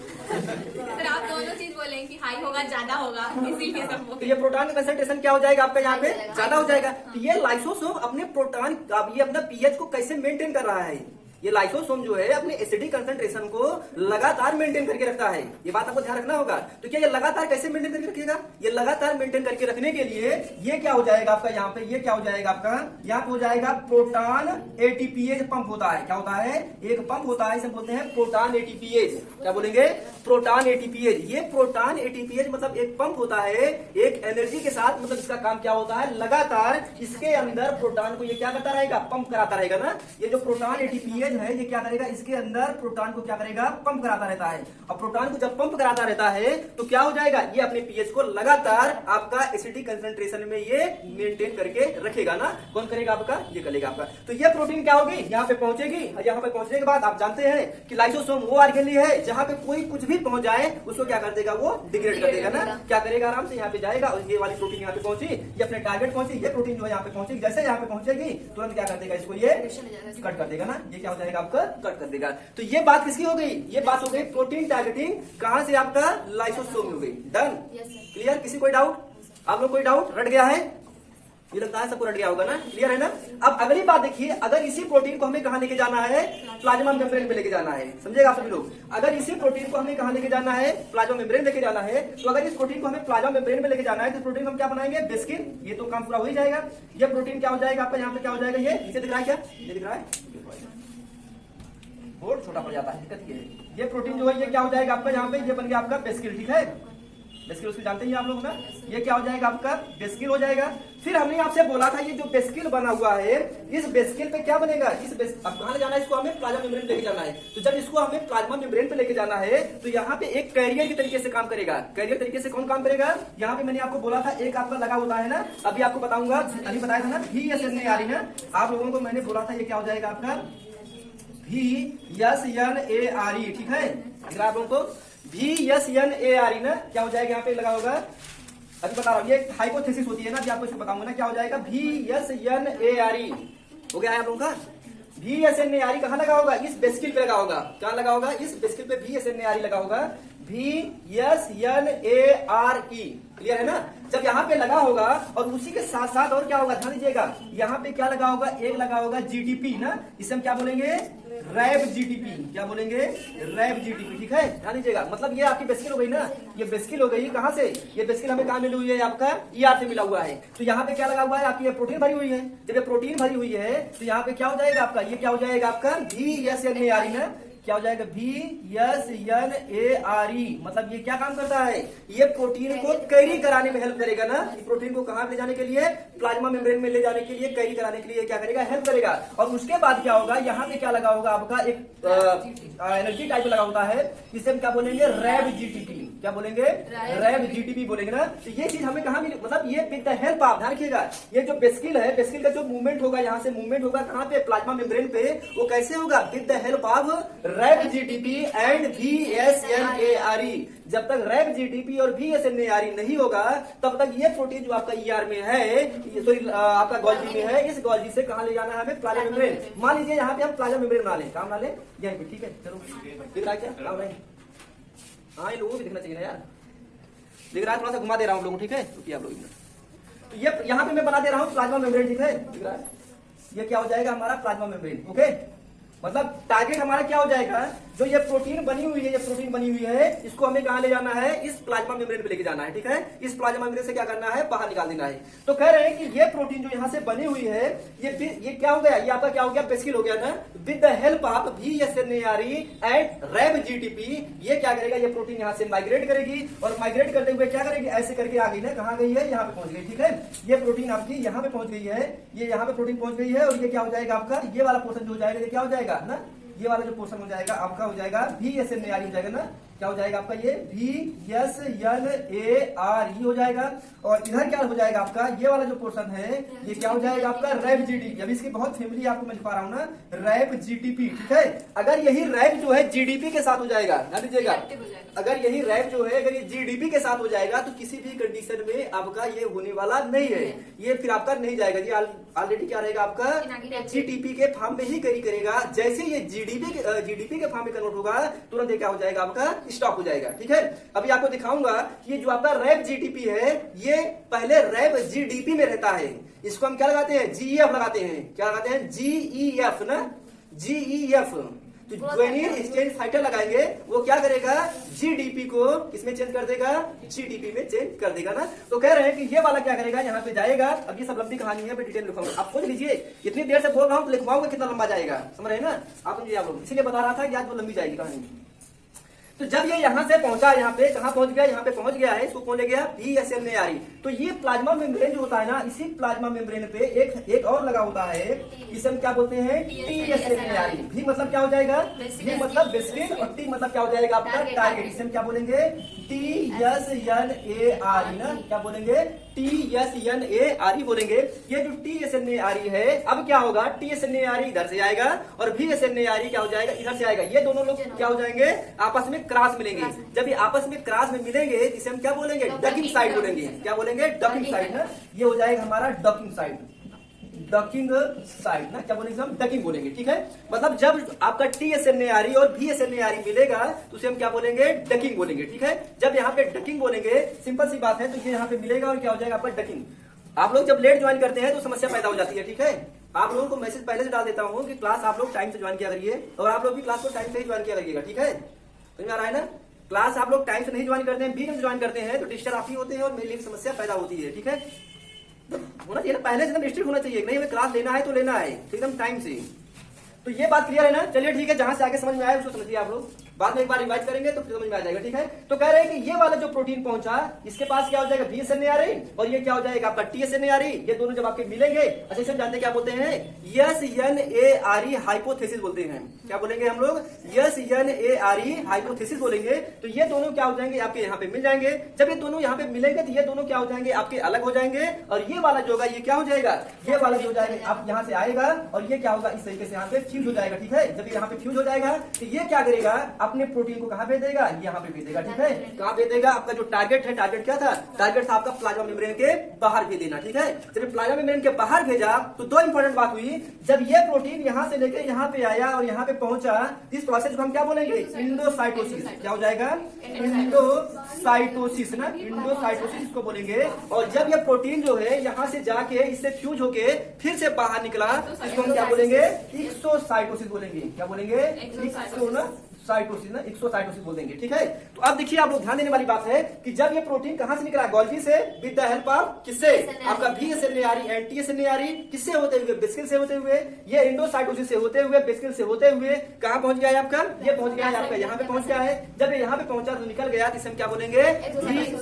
सर आप दोनों चीज बोले कि हाई होगा, ज्यादा होगा, इसीलिए सब तो ये प्रोटॉन का कंसंट्रेशन क्या हो जाएगा आपका यहाँ पे, ज्यादा हो जाएगा। तो ये लाइसोसोम अपने प्रोटॉन ये अपना पीएच को कैसे मेंटेन कर रहा है, ये लाइसोसोम जो है अपने एसिडिक कंसंट्रेशन को लगातार मेंटेन करके रखता है। ये बात आपको ध्यान रखना होगा। तो क्या ये लगातार कैसे मेंटेन करके रखेगा, ये लगातार मेंटेन करके रखने के लिए ये क्या हो जाएगा आपका यहाँ पे, ये क्या हो जाएगा आपका, यहाँ पे हो जाएगा प्रोटॉन एटीपीएज पंप होता है। क्या होता है, एक पंप होता है, इसे बोलते हैं प्रोटॉन एटीपीएज। क्या बोलेंगे, प्रोटॉन एटीपीएज। ये प्रोटॉन एटीपीएज मतलब एक पंप होता है, एक एनर्जी के साथ, मतलब इसका काम क्या होता है, लगातार इसके अंदर प्रोटॉन को ये क्या करता रहेगा, पंप कराता रहेगा ना। ये जो प्रोटॉन एटीपीएज है ये क्या करेगा, इसके अंदर प्रोटॉन को क्या करेगा, पंप कराता रहता है। और प्रोटॉन को जब पंप कराता रहता है तो क्या हो जाएगा, ये अपने पीएच को लगातार आपका एसिडिक कंसंट्रेशन में ये मेंटेन करके रखेगा ना। कौन करेगा आपका, ये करेगा आपका। तो ये प्रोटीन क्या होगी, यहाँ पे पहुंचेगी, और यहाँ पे पहुंचने के बाद आप जानते हैं कि लाइसोसोम वो ऑर्गेनेल है जहां पे कोई कुछ भी पहुंच जाए उसको क्या कर देगा, वो डिग्रेड कर देगा ना। क्या करेगा, आराम से यहाँ पे जाएगा, और ये वाली प्रोटीन यहाँ पे पहुंची, ये अपने टारगेट पहुंची, ये प्रोटीन जो है यहाँ पे पहुंचेगी, जैसे यहाँ पे पहुंचेगी तुरंत क्या कर देगा, इसको ये कट कर देगा ना। ये क्या हो जाएगा आपका, कट कर देगा। तो ये बात किसकी हो गई, ये बात हो गई प्रोटीन टारगेटिंग, कहां से आपका, लाइसोसोम हो गई। डन, क्लियर, किसी कोई डाउट, आप लोग कोई डाउट रट गया है, ये लगता है सबको रट गया होगा ना, क्लियर है ना। अब अगली बात देखिए, अगर इसी प्रोटीन को हमें कहां लेके जाना है, प्लाज्मा मेम्ब्रेन पे लेके जाना है, समझेगा आप सभी लोग। अगर इसी प्रोटीन को हमें कहां लेके जाना है, प्लाज्मा मेम्ब्रेन लेके जाना है, तो अगर इस प्रोटीन को हमें प्लाज्मा मेम्ब्रेन पे लेके जाना है तो प्रोटीन हम क्या बनाएंगे, बेस्किन। ये तो काम पूरा हो ही जाएगा। ये प्रोटीन क्या हो जाएगा आपका, यहाँ पे क्या हो जाएगा, ये नीचे दिख रहा है, क्या ये दिख रहा है, बोर्ड छोटा पड़ जाता है, दिक्कत ये है। ये प्रोटीन जो है ये क्या हो जाएगा आपका, यहाँ पे ये बन गया आपका बेस्किल, ठीक है। बेस्किल उसको जानते हैं आप लोग ना, ये क्या हो जाएगा आपका, बेस्किल हो जाएगा। फिर हमने आपसे बोला था ये जो बेस्किल बना हुआ है, इस बेस्किल पे क्या बनेगा, अब कहां ले जाना है इसको, हमें प्लाज्मा मेम्ब्रेन लेके जाना है। तो जब इसको हमें प्लाज्मा मेम्ब्रेन पे लेके जाना है तो यहाँ पे एक कैरियर के तरीके से काम करेगा। कैरियर तरीके से कौन काम करेगा, यहाँ पे मैंने आपको बोला था एक आपका लगा होता है ना, अभी आपको बताऊंगा, अभी बताया था ना VSNARE ना, आप लोगों को मैंने बोला था ये क्या हो जाएगा आपका VSNARE, ठीक है। आप लोगों को VSNARE ना क्या हो जाएगा, यहाँ पे लगा होगा, अभी बता रहा हूँ, ये हाइपोथेसिस होती है ना, आपको इसको बताऊंगा ना, क्या हो जाएगा VSNARE हो गया है आप लोगों का। VSNARE कहाँ लगा होगा, इस बेस्किल पे लगा होगा। कहाँ लगा होगा, इस बेस्किल पे VSNARE लगा होगा। VSNARE। क्लियर है ना? जब यहाँ पे लगा होगा और उसी के साथ साथ और क्या होगा, ध्यान दीजिएगा, यहाँ पे क्या लगा होगा, एक लगा होगा GDP ना, इसे हम क्या बोलेंगे, रैब GDP। क्या बोलेंगे, रैब GDP। ठीक है, ध्यान दीजिएगा। मतलब ये आपकी बेस्किल हो गई ना, ये बेस्किल हो गई। कहाँ से? ये बेस्किल हमें कहाँ मिली हुई है, आपका ER से मिला हुआ है। तो यहाँ पे क्या लगा हुआ है, आपकी ये प्रोटीन भरी हुई है। जब ये प्रोटीन भरी हुई है तो यहाँ पे क्या हो जाएगा आपका, ये क्या हो जाएगा आपका VSNARE ना, क्या हो जाएगा VSNARE। मतलब ये क्या काम करता है, ये प्रोटीन को कैरी कराने में हेल्प करेगा ना। इस प्रोटीन को कहां ले जाने के लिए, प्लाज्मा मेम्ब्रेन में ले जाने के लिए, कैरी कराने के लिए क्या करेगा, हेल्प करेगा। और उसके बाद क्या होगा, यहाँ पे क्या लगा होगा आपका, एक एनर्जी टाइप लगा होता है, इसे हम क्या बोलेंगे, रैब GTP। क्या बोलेंगे, रैब GTP बोलेंगे ना। तो ये चीज हमें कहां मिली, मतलब ये विद द हेल्प ऑफ, ध्यान रखिएगा, ये जो बेस्किल है, बेस्किल का जो मूवमेंट होगा, यहाँ से मूवमेंट होगा कहां पे, प्लाज्मा मेम्ब्रेन पे, वो कैसे होगा, with the help of Rab GTP and VSNARE। जब तक रैब GTP और VSNARE नहीं होगा तब तक ये प्रोटीन जो आपका ER में है, सॉरी आपका गोल्जी में है, इस गोल्जी से कहां ले जाना है हमें, प्लाज्मा मेम्ब्रेन। मान लीजिए यहाँ पे हम प्लाज्मा मेम्ब्रेन बना लें, काम बना लें यहीं पे। ठीक है, चलो दिख रहा है क्या, काम नहीं, हाँ ये लोगों को दिखना चाहिए ना यार, दिख रहा है, थोड़ा सा घुमा दे रहा हूँ लोगों, ठीक है, क्योंकि आप लोग तो ये यहाँ पे मैं बना दे रहा हूँ प्लाज्मा मेम्ब्रेन। ठीक है, दिख रहा है, ये क्या हो जाएगा हमारा प्लाज्मा मेम्ब्रेन। ओके, मतलब टारगेट हमारा क्या हो जाएगा, जो ये प्रोटीन बनी हुई है, ये प्रोटीन बनी हुई है, इसको हमें कहां ले जाना है, इस प्लाज्मा मेम्ब्रेन पे लेके जाना है। ठीक है, इस प्लाज्मा मेम्ब्रेन से क्या करना है, बाहर निकाल देना है। तो कह रहे हैं कि ये प्रोटीन जो यहाँ से बनी हुई है, ये क्या हो गया, ये आपका क्या हो गया, बेस्किल हो गया ना। With the help of VSNARE and Rab GTP, ये क्या करेगा, ये प्रोटीन यहाँ से माइग्रेट करेगी, और माइग्रेट करते हुए क्या करेगी, ऐसे करके आ गई ना, कहाँ गई है, यहाँ पे पहुंच गई। ठीक है, ये प्रोटीन आपकी यहाँ पे पहुंच गई है, ये यहाँ पे प्रोटीन पहुंच गई है, और ये क्या हो जाएगा आपका, ये वाला पोर्शन जो हो जाएगा, ये क्या हो जाएगा ना, ये वाला जो पोर्शन हो जाएगा आपका हो जाएगा VSNARE हो जाएगा ना। क्या हो जाएगा आपका, ये VSNARE हो जाएगा। और इधर क्या हो जाएगा आपका, ये वाला जो पोर्शन है, ये क्या हो जाएगा आपका, रैब GTP। अभी इसकी बहुत फैमिली आपको मैं दिखा रहा हूँ ना, रैब GTP। ठीक है, अगर यही रैब जो है GDP के साथ हो जाएगा, ध्यान दीजिएगा, अगर यही रैब जो है अगर ये GDP के साथ हो जाएगा तो किसी भी कंडीशन में आपका ये होने वाला नहीं है, ये फिर आपका नहीं जाएगा। ये ऑलरेडी क्या रहेगा आपका, GTP के फॉर्म में ही कैरी करेगा। जैसे ये GDP के फॉर्म में कन्वर्ट होगा, तुरंत ये क्या हो जाएगा आपका, स्टॉप हो जाएगा। ठीक है, अभी आपको दिखाऊंगा कि ये जो आपका रैब GTP है, ये पहले रैब GDP में रहता है। इसको हम क्या लगाते हैं, GEF लगाते हैं। क्या लगाते हैं, GEF ना, GEF। तो ग्वेनिन एक्सचेंज फाइटर लगाएंगे, वो क्या करेगा, GDP को किसमें चेंज कर देगा, GDP में चेंज कर देगा ना। तो कह रहे हैं कि ये वाला क्या करेगा, यहाँ पे जाएगा। अब ये सब लंबी कहानी है, मैं डिटेल लिखूंगा, आप सोच लीजिए, इतनी देर से बोल रहा हूँ तो लिखवाऊंगा कितना लंबा जाएगा, समझ रहे हैं ना आप समझिए आप लोग, इसीलिए बता रहा था कि आज वो लंबी जाएगी कहानी। तो जब ये यहाँ से पहुंचा, यहाँ पे कहाँ पहुंच गया, यहाँ पे पहुंच गया है, इसको कौन ले गया, VSNARE। तो ये प्लाज्मा मेम्ब्रेन जो होता है ना, इसी प्लाज्मा मेम्ब्रेन पे एक और लगा होता है, इसे हम क्या बोलते हैं, TSNARE। भी मतलब क्या हो जाएगा, भी मतलब बेस्किल, और टी मतलब क्या हो जाएगा आपका, टारगेट। इसे हम क्या बोलेंगे, TSNARE ना, क्या बोलेंगे, TSNARE बोलेंगे। ये जो TSNARE है, अब क्या होगा, TSNARE इधर से आएगा और VSNARE क्या हो जाएगा, इधर से आएगा। ये दोनों लोग क्या हो जाएंगे, आपस में क्रॉस मिलेंगे। जब ये आपस में क्रॉस में मिलेंगे, इसे हम क्या बोलेंगे, डकिंग साइड बोलेंगे। क्या बोलेंगे, डकिंग साइड ना, ये हो जाएगा हमारा डकिंग साइड, डकिंग साइड ना, क्या बोलेंगे हम, डकिंग बोलेंगे। ठीक है, मतलब जब आपका TSNARE और VSNARE मिलेगा तो उसे हम क्या बोलेंगे, डकिंग बोलेंगे। ठीक है, जब यहाँ पे डकिंग बोलेंगे, सिंपल सी बात है, तो ये यहाँ पे मिलेगा और क्या हो जाएगा आपका, डकिंग। आप लोग जब लेट ज्वाइन करते हैं तो समस्या पैदा हो जाती है। ठीक है, आप लोगों को मैसेज पहले से डाल देता हूँ कि क्लास आप लोग टाइम से ज्वाइन किया करिए, और आप लोग भी क्लास को टाइम से ही ज्वाइन किया करिएगा। ठीक है, समझ में आ रहा है ना, क्लास आप लोग टाइम से नहीं ज्वाइन करते हैं, बीच में ज्वाइन करते हैं तो डिस्टर्ब आप ही होते हैं और मेरे लिए समस्या पैदा होती है। ठीक है, होना चाहिए ना, पहले से एकदम डिस्ट्रिक्ट होना चाहिए, नहीं हमें क्लास लेना है तो लेना है एकदम टाइम से। तो ये बात क्लियर है ना, चलिए ठीक है, जहां से आगे समझ में आया उसको समझिए आप लोग, बाद में एक बार रिवाइज करेंगे तो फिर समझ में आ जाएगा। ठीक है, तो कह रहे हैं कि ये वाला जो प्रोटीन पहुंचा, इसके पास क्या हो जाएगा, VSNARE, और ये क्या हो जाएगा आपका TSNARE। ये दोनों जब आपके मिलेंगे, अच्छा से जानते क्या बोलते हैं, SNARE हाइपोथेसिस बोलते हैं। क्या बोलेंगे हम लोग, SNARE हाइपोथेसिस बोलेंगे। तो ये दोनों क्या हो जाएंगे, आपके यहाँ पे मिल जाएंगे। जब ये दोनों यहाँ पे मिलेंगे तो ये दोनों क्या हो जाएंगे, आपके अलग हो जाएंगे, और ये वाला जो होगा, ये क्या हो जाएगा, ये वाला जो हो जाएगा, आप यहाँ से आएगा और ये क्या होगा, इस तरीके से यहाँ पे फ्यूज हो जाएगा। ठीक है, जब यहाँ पे फ्यूज हो जाएगा तो ये क्या करेगा, अपने प्रोटीन को कहाँ भेज देगा, यहाँ पे भेज देगा। ठीक है, कहाँ भेज देगा, आपका जो टारगेट है, टारगेट क्या था, टारगेट था आपका प्लाज्मा मेम्ब्रेन के बाहर भेज देना। ठीक है, जब प्लाज्मा मेम्ब्रेन के बाहर भेजा तो दो इंपॉर्टेंट बात हुई, जब ये प्रोटीन यहाँ से लेकर यहाँ पे आया और यहाँ पे पहुंचा, इस प्रोसेस को हम क्या बोलेंगे, इंडोसाइटोसिस। क्या हो जाएगा, इंडोसाइटोसिस ना, इंडोसाइटोसिस इसको बोलेंगे। और जब ये प्रोटीन जो है यहाँ से जाके इससे फ्यूज होके फिर से बाहर निकला, इसको हम क्या बोलेंगे, एक्सोसाइटोसिस बोलेंगे। क्या बोलेंगे, एक्सोसाइटोसिस ना, एक्सोसाइटोसिस बोल देंगे। ठीक है, तो अब देखिए आप लोग ध्यान देने वाली बात है कि जब ये प्रोटीन कहां से निकला, गोल्गी से, विद द हेल्प ऑफ किससे, आपका VSNARE एंटी-SNARE किससे होते हुए, बेसिकल से होते हुए, ये इंडोसाइटोसिस से होते हुए, बेसिकल से होते हुए कहां पहुंच गया है आपका, ये पहुंच गया है आपका यहाँ पे पहुंच गया है। जब ये यहाँ पे पहुंचा तो निकल गया, तो इसे हम क्या बोलेंगे,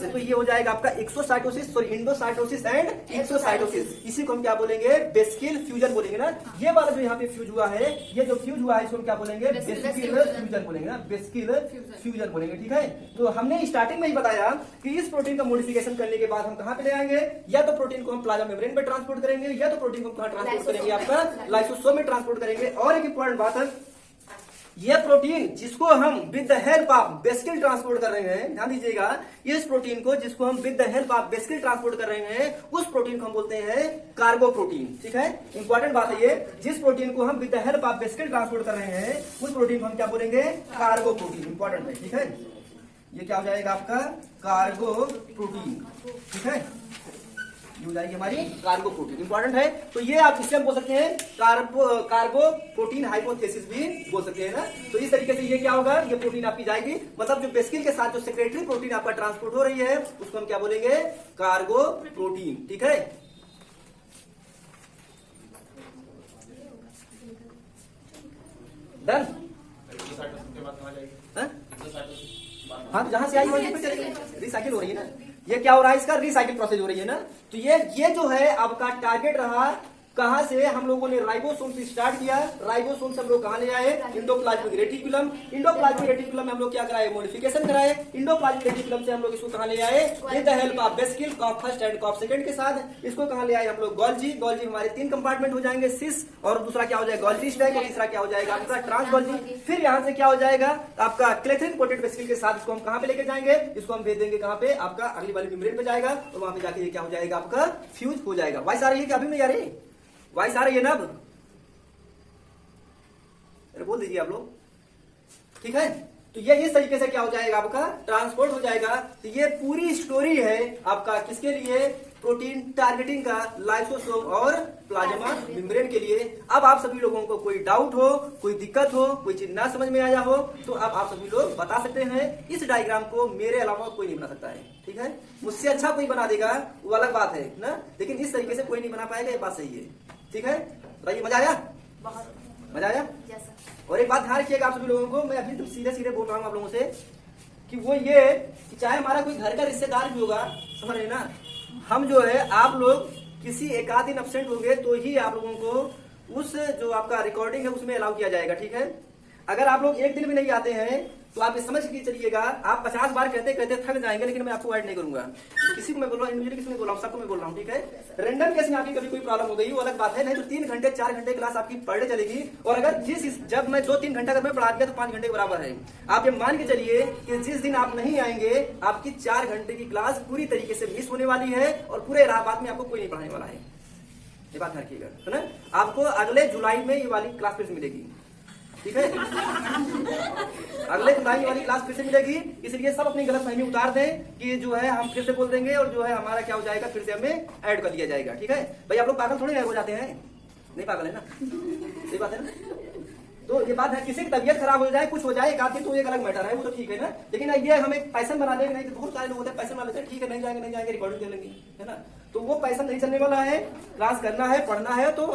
तो ये हो जाएगा आपका exocytosis, sorry endocytosis and exocytosis. इसी को हम क्या बोलेंगे, बेसिकल फ्यूजन बोलेंगे ना। ये वाला जो यहाँ पे फ्यूज हुआ है, ये जो फ्यूज हुआ है इसको हम क्या बोलेंगे, बेसिकल फ्यूजन बोलेंगे ना, बेसिकल फ्यूजन बोलेंगे। ठीक है, तो हमने स्टार्टिंग में ही बताया कि इस प्रोटीन का मॉडिफिकेशन करने के बाद हम कहां पे ले आएंगे, या तो प्रोटीन को हम प्लाज्मा मेम्ब्रेन पे ट्रांसपोर्ट करेंगे, या तो प्रोटीन को कहां ट्रांसपोर्ट करेंगे, आपका लाइसोसोम में ट्रांसपोर्ट करेंगे। और एक इंपॉर्टेंट बात है, यह प्रोटीन जिसको हम with the help of vesicle transport कर रहे हैं, ध्यान दीजिएगा, इस प्रोटीन को जिसको हम with the help of vesicle transport कर रहे हैं, उस प्रोटीन को हम बोलते हैं कार्गो प्रोटीन। ठीक है, इंपॉर्टेंट बात है ये, जिस प्रोटीन को हम with the help of vesicle transport कर रहे हैं, उस प्रोटीन को हम क्या बोलेंगे, कार्गो प्रोटीन। इंपॉर्टेंट है। ठीक है, ये क्या हो जाएगा आपका, कार्गो प्रोटीन। ठीक है, ये हो जाएगी हमारी कार्गो प्रोटीन। इंपॉर्टेंट है, तो ये आप इससे हम बोल सकते हैं कार्गो प्रोटीन हाइपोथेसिस भी बोल सकते हैं ना। तो इस तरीके से ये क्या होगा, ये प्रोटीन आपकी जाएगी, मतलब जो बेसिकल के साथ जो सेक्रेटरी प्रोटीन आपका ट्रांसपोर्ट हो रही है, उसको हम क्या बोलेंगे, कार्गो प्रोटीन। ठीक है, डन। हाँ, तो जहां से आई वहीं पे चलेंगे, रिसाइकिल हो रही है ना, ये क्या हो रहा है, इसका रिसाइकिल प्रोसेस हो रही है ना। तो ये जो है आपका टारगेट रहा, कहां से हम लोगों ने राइबोसोम से स्टार्ट किया, राइबोसोम से हम लोग कहां ले आए, इंडोप्लाज्मिक रेटिकुलम। इंडोप्लाज्मिक रेटिकुलम में हम लोग क्या कराए, मॉडिफिकेशन कराए। इंडोप्लाज्मिक रेटिकुलम से हम लोग इसको कहां ले आए, with the help of vesicle, COP first and COP second के साथ इसको कहां ले आए हम लोग, गोल्जी। गोल्जी हमारे 3 कंपार्टमेंट हो जाएंगे, सिस, और दूसरा क्या हो जाएगा, गोल्जी स्टैक, और तीसरा क्या हो जाएगा आपका ट्रांस गोल्जी। फिर यहाँ से क्या हो जाएगा आपका क्लेथरिन कोटेड बेसिकल के साथ, इसको हम कहां पे लेके जाएंगे, इसको हम भेज देंगे कहां पे, आपका अगली वाली मेम्ब्रेन पे जाएगा, और वहां पे जाके ये क्या हो जाएगा, आपका फ्यूज हो जाएगा। वॉइस आ रही है कि अभी नहीं आ रही, वॉइस आ रही है ना अब, अरे बोल दीजिए आप लोग। ठीक है, तो ये इस तरीके से क्या हो जाएगा, आपका ट्रांसपोर्ट हो जाएगा। तो ये पूरी स्टोरी है आपका किसके लिए, प्रोटीन टारगेटिंग का, लाइसोसोम और प्लाज्मा मेम्ब्रेन के लिए। अब आप सभी लोगों को कोई डाउट हो, कोई दिक्कत हो, कोई चीज ना समझ में आया हो, तो अब आप सभी लोग बता सकते हैं। इस डायग्राम को मेरे अलावा कोई नहीं बना सकता है। ठीक है, मुझसे अच्छा कोई बना देगा वो अलग बात है ना, लेकिन इस तरीके से कोई नहीं बना पाएगा, ये बात सही है। ठीक है, बताइए, मजा आया, मजा आया। और एक बात ध्यान रखिएगा आप सभी लोगों को, मैं अभी तो सीधे सीधे बोल रहा हूँ आप लोगों से, कि वो ये कि चाहे हमारा कोई घर का रिश्तेदार भी होगा, समझ रहे ना, हम जो है आप लोग किसी एक आध दिन अब्सेंट होंगे तो ही आप लोगों को उस जो आपका रिकॉर्डिंग है उसमें अलाउ किया जाएगा। ठीक है, अगर आप लोग एक दिन में नहीं आते हैं तो आप ये समझ के चलिएगा, आप 50 बार कहते कहते थक जाएंगे, लेकिन मैं आपको ऐड नहीं करूंगा। किसी को मैं बोल रहा हूँ, इंडिविजुअली किसी को बोल रहा हूँ, सबको मैं बोल रहा हूँ। ठीक है, रैंडम केस में आपकी कभी कोई प्रॉब्लम हो गई वो अलग बात है, नहीं तो 3 घंटे 4 घंटे क्लास आपकी पर डे चलेगी। और अगर जब मैं 2-3 घंटा अगर मैं पढ़ा दिया तो 5 घंटे के बराबर है। आप ये मान के चलिए कि जिस दिन आप नहीं आएंगे, आपकी 4 घंटे की क्लास पूरी तरीके से मिस होने वाली है, और पूरे इलाहाबाद में आपको कोई नहीं पढ़ाने वाला है। ये बात रखिएगा, है ना। आपको अगले जुलाई में ये वाली क्लास फिर से मिलेगी। ठीक है, अगले जुलाई वाली क्लास फिर से मिलेगी, इसलिए सब अपनी गलत फहमी उतार दें कि जो है हम फिर से बोल देंगे, और जो है हमारा क्या हो जाएगा, फिर से हमें ऐड कर दिया जाएगा। ठीक है भाई, आप लोग पागल थोड़ी हो जाते हैं, नहीं पागल है ना, सही बात है ना। तो ये बात है, किसी की तबीयत खराब हो जाए, कुछ हो जाए एक आध दिन, तो एक अलग मैटर है, वो तो ठीक है ना। लेकिन ये हमें पैसन बना देंगे, नहीं तो बहुत सारे लोग होते हैं पैसन बना लेते हैं, ठीक है नहीं जाएंगे रिकॉर्डिंग कर लेंगे, है ना। तो वो पैसा नहीं चलने वाला है, क्लास करना है, पढ़ना है, तो